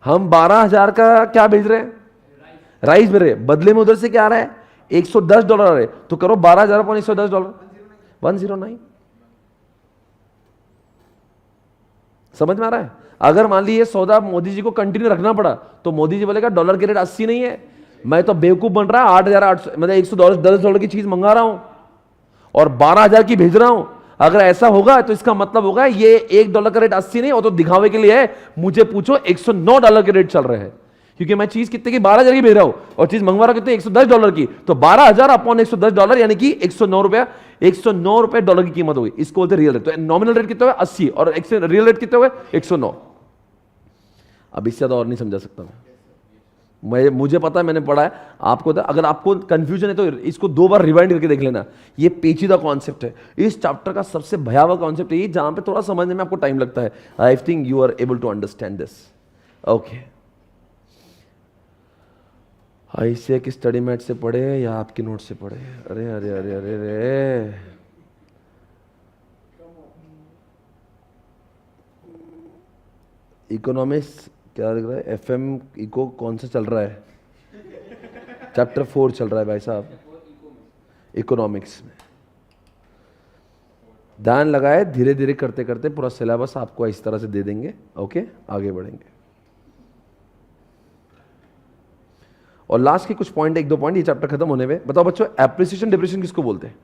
हम 12,000 का क्या भेज रहे हैं? राइस भेज रहे हैं, बदले में उधर से क्या आ रहा है? $110 आ रहे हैं। तो करो 12,000 अपॉन $110, 109। समझ में आ रहा है? अगर मान लीजिए सौदा मोदी जी को कंटिन्यू रखना पड़ा तो मोदी जी बोलेगा डॉलर के रेट 80 नहीं है, मैं तो बेवकूफ बन रहा है, 8,800 मतलब $110 की चीज मंगा रहा हूं और 12,000 की भेज रहा हूं। अगर ऐसा होगा तो इसका मतलब होगा ये $1 का रेट 80 नहीं, और तो दिखावे के लिए है। मुझे पूछो $109 के रेट चल रहे हैं, क्योंकि मैं चीज कितने की? 12,000 की भेज रहा हूं और चीज मंगवा रहा कितने? $110 की। तो 12,000 अपॉन $110 यानी कि $109 डॉलर की कीमत होगी। इसको बोलते रियल रेट। तो नॉमिनल रेट कितना हुआ? 80 और रियल रेट कितने हुए? 109। अब इससे ज्यादा और नहीं समझा सकता मुझे पता है, मैंने पढ़ा है। आपको अगर आपको कंफ्यूजन है तो इसको 2 बार रिवाइंड करके देख लेना। ये पेचीदा कॉन्सेप्ट है, इस चैप्टर का सबसे भयावह कॉन्सेप्ट है, जहां पे थोड़ा समझने में आपको टाइम लगता है। I think you are able to understand this. Okay, ऐसे कि स्टडी मैट से पढ़े या आपके नोट से पढ़े? अरे अरे अरे अरे अरे, इकोनॉमिक्स क्या लग रहा है? FM इको कौन सा चल रहा है? चैप्टर 4 चल रहा है भाई साहब इकोनॉमिक्स में। ध्यान लगाए, धीरे धीरे करते करते पूरा सिलेबस आपको इस तरह से दे देंगे। ओके, आगे बढ़ेंगे। और लास्ट के कुछ पॉइंट, 1-2 पॉइंट, ये चैप्टर खत्म होने में। बताओ बच्चों, एप्रिसिएशन डिप्रिसिएशन किसको बोलते हैं?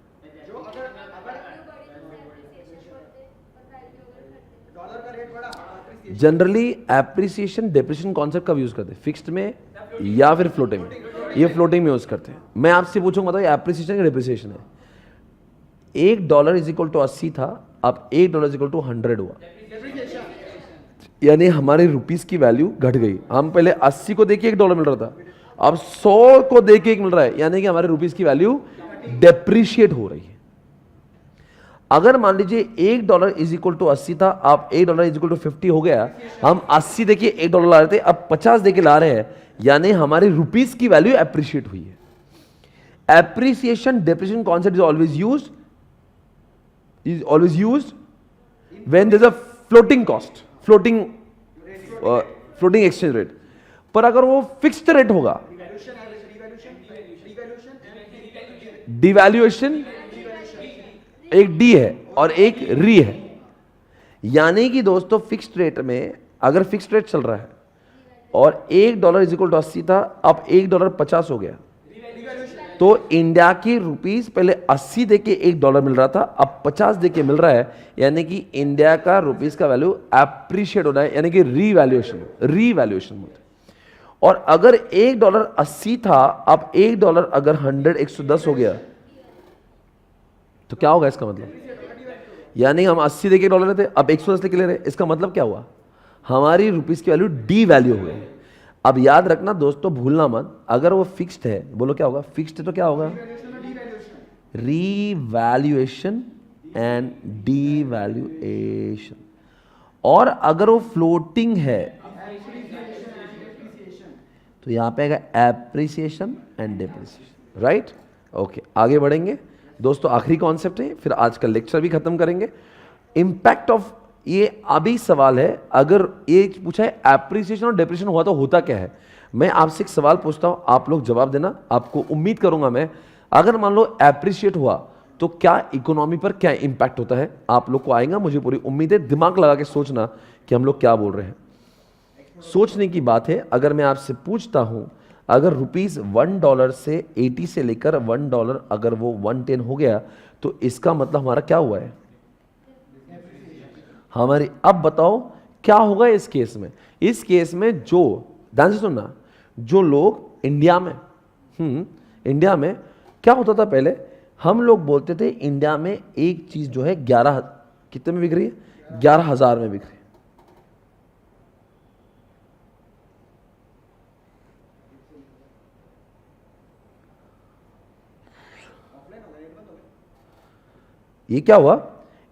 जनरली एप्रिसिएशन डिप्रिसिएशन कॉन्सेप्ट कब यूज करते हैं? फिक्स्ड में या फिर फ्लोटिंग में? ये फ्लोटिंग में यूज करते हैं। मैं आपसे पूछूंगा, बताओ एप्रिसिएशन या डिप्रिसिएशन है? $1 = 80 था, अब $1 = 100 हुआ, यानी हमारे रुपीस की वैल्यू घट गई। हम पहले 80 को देके $1 मिल रहा था, अब 100 को देके 1 मिल रहा है, यानी कि हमारे रुपीस की वैल्यू डेप्रिशिएट हो रही है। अगर मान लीजिए $1 = 80 था, अब $1 = 50 हो गया, हम 80 देखिए $1 ला रहे थे, अब 50 देके ला रहे हैं, यानी हमारे रुपीस की वैल्यू एप्रिशिएट हुई है। Appreciation depreciation concept is always used when there is a floating cost, floating exchange rate. पर अगर वो फिक्स्ड रेट होगा, डिवैल्यूएशन एक डी है और एक री है, यानी कि दोस्तों फिक्स्ड रेट में अगर फिक्स्ड रेट चल रहा है और $1 = 80 था, अब $1 50 हो गया, तो इंडिया की रुपीस पहले 80 दे के $1 मिल रहा था, अब 50 दे के मिल रहा है, यानी कि इंडिया का रुपीस का वैल्यू एप्रिशिएट हो रहा है, यानी कि रीवैल्यूएशन होता है। और अगर $1 80 था, अब $1 अगर 110 हो गया तो क्या होगा इसका मतलब? यानी हम 80 दे के $1 लेते, अब 110 लेके ले रहे, इसका मतलब क्या हुआ? हमारी रुपीस की वैल्यू डी वैल्यू हो गई। अब याद रखना दोस्तों, भूलना मत, अगर वो फिक्स्ड है, बोलो क्या होगा? फिक्स्ड है तो क्या होगा? Revaluation and devaluation. और अगर वो फ्लोटिंग है तो यहां पे आएगा appreciation and depreciation, right? Okay, आगे बढ़ेंगे दोस्तों, आखिरी कॉन्सेप्ट है, फिर आज का लेक्चर भी खत्म करेंगे। इंपैक्ट ऑफ, ये अभी सवाल है, अगर ये पूछा है एप्रिसिएशन और डेप्रिसिएशन हुआ तो होता क्या है? मैं आपसे एक सवाल पूछता हूं, आप लोग जवाब देना, आपको उम्मीद करूंगा मैं। अगर मान लो एप्रिशिएट हुआ तो क्या इकोनॉमी पर क्या इंपैक्ट होता है? आप लोग को आएगा, मुझे पूरी उम्मीद है। दिमाग लगा के सोचना कि हम लोग क्या बोल रहे हैं, सोचने की बात है। अगर मैं आपसे पूछता हूं, अगर रुपीस $1 से 80 से लेकर $1 अगर वो 110 हो गया तो इसका मतलब हमारा क्या हुआ है? हमारी, अब बताओ क्या होगा इस केस में? इस केस में जो, ध्यान से सुनना, जो लोग इंडिया में क्या होता था पहले, हम लोग बोलते थे इंडिया में एक चीज जो है 11 कितने में बिक रही है? 11,000 में बिक रही है। ये क्या हुआ?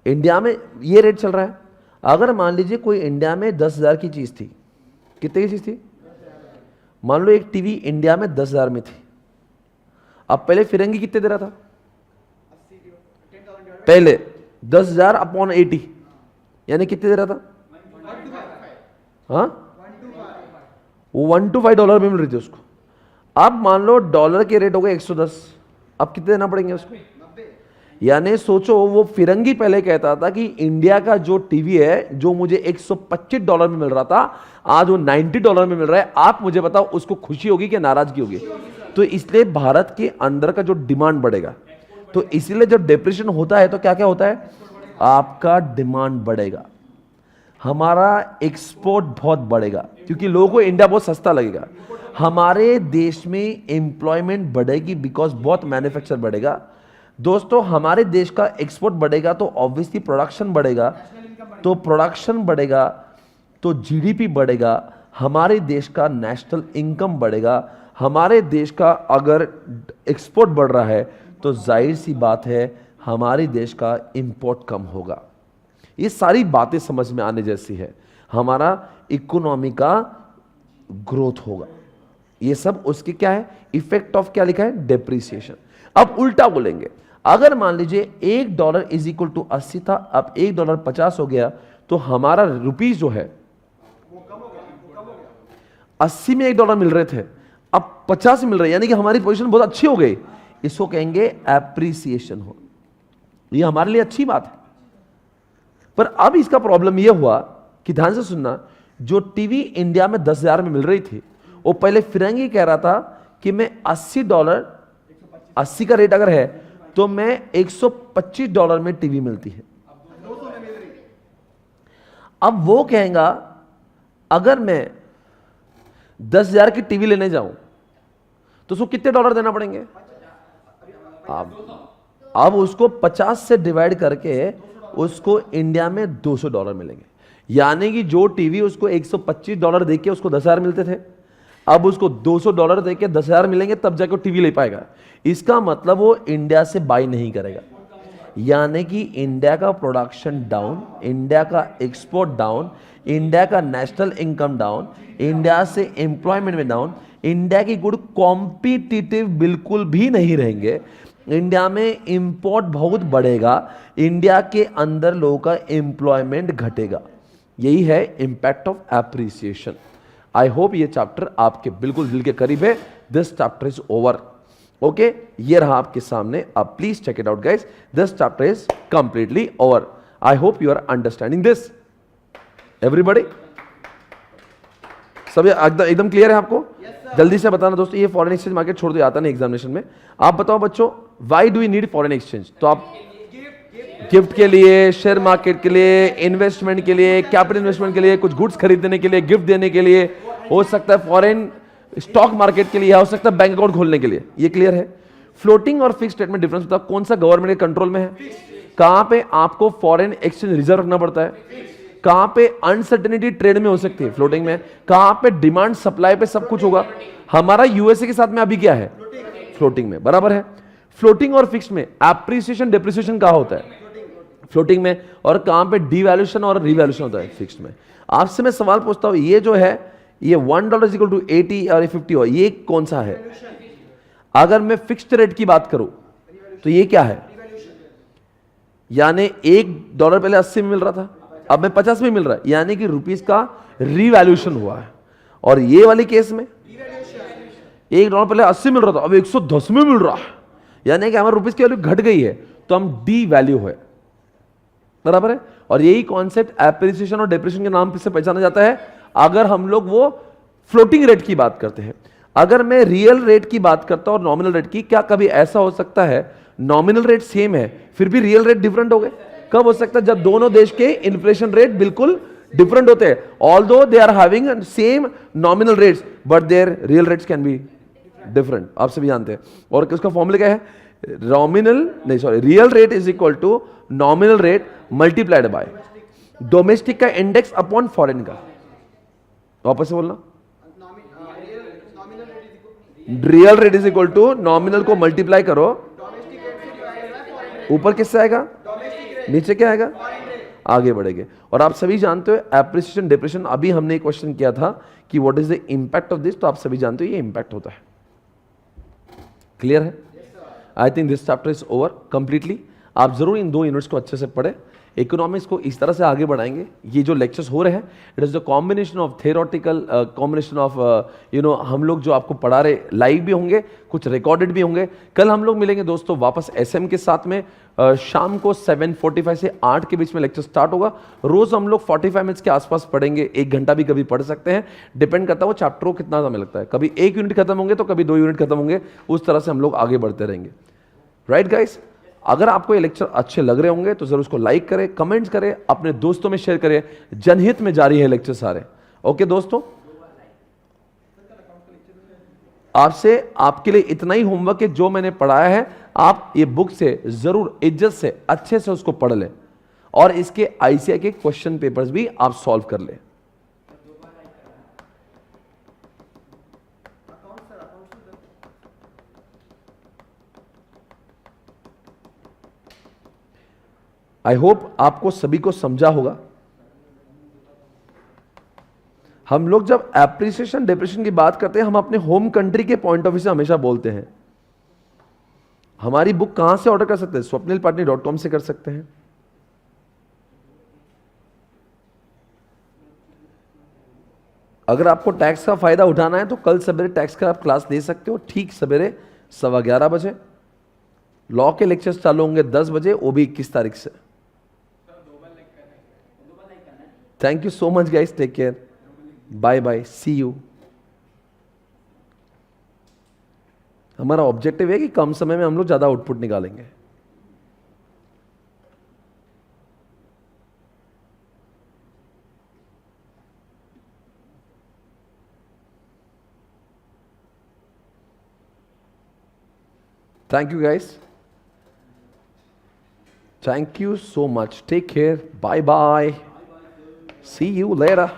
इंडिया में ये रेट चल रहा है। अगर मान लीजिए कोई इंडिया में 10,000 की चीज थी, कितने की चीज थी? मान लो एक टीवी इंडिया में 10,000 में थी, अब पहले फिरंगी कितने दे रहा था? पहले 10,000 अपॉन 80 यानी कितने दे रहा था? हाँ, वो $1 में मिल रही थी उसको। अब मान लो डॉलर के रेट हो गए 110, अब कितने देना पड़ेंगे उसको? यानी सोचो, वो फिरंगी पहले कहता था कि इंडिया का जो टीवी है जो मुझे $125 में मिल रहा था, आज वो $90 में मिल रहा है। आप मुझे बताओ उसको खुशी होगी कि नाराजगी होगी? तो इसलिए भारत के अंदर का जो डिमांड बढ़ेगा, तो इसलिए जब डिप्रेशन होता है तो क्या क्या होता है? आपका डिमांड बढ़ेगा, हमारा एक्सपोर्ट बहुत बढ़ेगा, क्योंकि लोगों को इंडिया बहुत सस्ता लगेगा। हमारे देश में एम्प्लॉयमेंट बढ़ेगी, बिकॉज बहुत मैन्युफैक्चर बढ़ेगा। दोस्तों, हमारे देश का एक्सपोर्ट बढ़ेगा तो ऑब्वियसली प्रोडक्शन बढ़ेगा, तो प्रोडक्शन बढ़ेगा तो जीडीपी बढ़ेगा, हमारे देश का नेशनल इनकम बढ़ेगा। हमारे देश का अगर एक्सपोर्ट बढ़ रहा है तो जाहिर सी बात है हमारे देश का इंपोर्ट कम होगा। ये सारी बातें समझ में आने जैसी है। हमारा इकोनॉमी का ग्रोथ होगा। ये सब उसके क्या है? इफेक्ट ऑफ क्या लिखा है? डेप्रिसिएशन। अब उल्टा बोलेंगे, अगर मान लीजिए $1 इज इक्वल टू 80 था, अब $1 50 हो गया, तो हमारा रुपीस जो है 80 में $1 मिल रहे थे, अब 50 मिल रहे, यानी कि हमारी पोजीशन बहुत अच्छी हो गई। इसको कहेंगे एप्रिसिएशन हो। ये हमारे लिए अच्छी बात है। पर अब इसका प्रॉब्लम यह हुआ कि ध्यान से सुनना, जो टीवी इंडिया में 10,000 में मिल रही थी, वो पहले फिरंगी कह रहा था कि मैं $80, 80 का रेट अगर है तो मैं $125 में टीवी मिलती है। अब वो कहेगा अगर मैं 10,000 की टीवी लेने जाऊं तो उसको कितने डॉलर देना पड़ेंगे? अब उसको 50 से डिवाइड करके उसको इंडिया में $200 मिलेंगे। यानी कि जो टीवी उसको $125 देके उसको 10,000 मिलते थे, अब उसको $200 देके 10,000 मिलेंगे, तब जाके वो टीवी ले पाएगा। इसका मतलब वो इंडिया से बाय नहीं करेगा। यानी कि इंडिया का प्रोडक्शन डाउन, इंडिया का एक्सपोर्ट डाउन, इंडिया का नेशनल इनकम डाउन, इंडिया से एम्प्लॉयमेंट में डाउन, इंडिया की गुड कॉम्पिटिटिव बिल्कुल भी नहीं रहेंगे। इंडिया में इंपोर्ट बहुत बढ़ेगा, इंडिया के अंदर लोगों का एम्प्लॉयमेंट घटेगा। यही है impact of appreciation. I hope ये चैप्टर आपके बिल्कुल दिल के करीब है। This chapter is over. Okay, ये रहा आपके सामने, आप please check it out guys. This chapter is completely over. I hope you are understanding this everybody. सब एकदम क्लियर है आपको? जल्दी से बताना दोस्तों, ये फॉरेन एक्सचेंज मार्केट छोड़ दो, आता नहीं एग्जामिनेशन में। आप बताओ बच्चों, why do you need foreign exchange? तो आप गिफ्ट के लिए, शेयर मार्केट के लिए, इन्वेस्टमेंट के लिए, कैपिटल इन्वेस्टमेंट के लिए, कुछ गुड्स खरीदने के लिए, गिफ्ट देने के लिए, हो सकता है फॉरेन स्टॉक मार्केट के लिए, हो सकता है बैंक अकाउंट खोलने के लिए। ये क्लियर है? फ्लोटिंग और फिक्स्ड रेट में डिफरेंस बताओ, कौन सा गवर्नमेंट के कंट्रोल में है? कहां पे आपको फॉरेन एक्सचेंज रिजर्व रखना पड़ता है? कहां पे अनसर्टेनिटी ट्रेड में हो सकती है? फ्लोटिंग में। कहां पे डिमांड सप्लाई पे सब कुछ होगा? हमारा यूएसए के साथ में अभी क्या है? फ्लोटिंग में, बराबर है। फ्लोटिंग और फिक्स्ड में एप्रिसिएशन डिप्रिसिएशन कहां होता है? फ्लोटिंग में। और कहां पे डिवैल्यूएशन और रिवैल्यूएशन होता है? फिक्स्ड में। आपसे मैं सवाल पूछता हूं, ये जो है ये $1 इक्वल टू 80 और 50 हो, ये कौन सा है? अगर मैं फिक्स्ड रेट की बात करूं तो ये क्या है? यानी $1 पहले 80 में मिल रहा था, अब मैं 50 में मिल रहा है, यानी कि रुपीस का रिवैल्यूएशन हुआ है। और ये वाले केस में $1 पहले 80 मिल रहा था, अब 110 में मिल रहा है, यानी कि हमारे रुपीस की वैल्यू घट गई है, तो हम डी वैल्यू है, बराबर है। और यही कॉन्सेप्ट एप्रिसिएशन और डेप्रिसिएशन के नाम से पहचाना जाता है अगर हम लोग वो फ्लोटिंग रेट की बात करते हैं। अगर मैं रियल रेट की बात करता हूं और नॉमिनल रेट की, क्या कभी ऐसा हो सकता है नॉमिनल रेट सेम है फिर भी रियल रेट डिफरेंट हो गए? कब हो सकता है? जब दोनों देश के इन्फ्लेशन रेट बिल्कुल डिफरेंट होते हैं। Although they are having same nominal rates but their real rates can be different, आप सभी जानते हैं। और किसका फॉर्मूला क्या है? Real rate is equal to nominal rate multiplied by domestic का इंडेक्स अपॉन फॉरेन का। वापस से बोलना, real rate is equal to nominal को मल्टीप्लाई करो, ऊपर किससे आएगा? नीचे क्या आएगा? आगे बढ़ेंगे। और आप सभी जानते हो एप्रिसिएशन डिप्रिसिएशन, अभी हमने एक क्वेश्चन किया था कि what is the impact of this, तो आप सभी जानते हो ये इंपैक्ट होता है। क्लियर है? I think this chapter is over completely. आप जरूर इन 2 यूनिट्स को अच्छे से पढ़ें, इकोनॉमिक्स को इस तरह से आगे बढ़ाएंगे। ये जो लेक्चर्स हो रहे हैं it is the combination of theoretical, combination of हम लोग जो आपको पढ़ा रहे लाइव भी होंगे, कुछ रिकॉर्डेड भी होंगे। कल हम लोग मिलेंगे दोस्तों वापस एसएम के साथ में, शाम को 7:45 से 8 के बीच में लेक्चर स्टार्ट होगा। रोज हम लोग 45 मिनट्स के आसपास पढ़ेंगे, 1 घंटा भी कभी पढ़ सकते हैं, डिपेंड करता है वो चैप्टर को कितना समय लगता है। कभी 1 यूनिट खत्म होंगे तो कभी 2 यूनिट खत्म होंगे, उस तरह से हम लोग आगे बढ़ते रहेंगे। Right guys? अगर आपको ये लेक्चर अच्छे लग रहे होंगे तो जरूर उसको लाइक करें, कमेंट्स करें, अपने दोस्तों में शेयर करें। जनहित में जारी है लेक्चर सारे। ओके दोस्तों, आपसे आपके लिए इतना ही होमवर्क है, जो मैंने पढ़ाया है आप ये बुक से जरूर इज्जत से अच्छे से उसको पढ़ लें और इसके आईसीआई के क्वेश्चन पेपर्स भी आप सॉल्व कर लें। आई होप आपको सभी को समझा होगा। हम लोग जब एप्रिसिएशन डिप्रिसिएशन की बात करते हैं, हम अपने होम कंट्री के पॉइंट ऑफ व्यू से हमेशा बोलते हैं। हमारी बुक कहां से ऑर्डर कर सकते हैं? swapnilpatni.com से कर सकते हैं। अगर आपको टैक्स का फायदा उठाना है तो कल सवेरे टैक्स का आप क्लास दे सकते हो, ठीक सवेरे 11:15 बजे। लॉ के लेक्चर्स चालू होंगे 10 बजे, वो भी 21 तारीख से। Thank you so much guys, take care, bye bye, see you. हमारा ऑब्जेक्टिव है कि कम समय में हम लोग ज्यादा आउटपुट निकालेंगे। Thank you guys, thank you so much, take care, bye bye, see you later.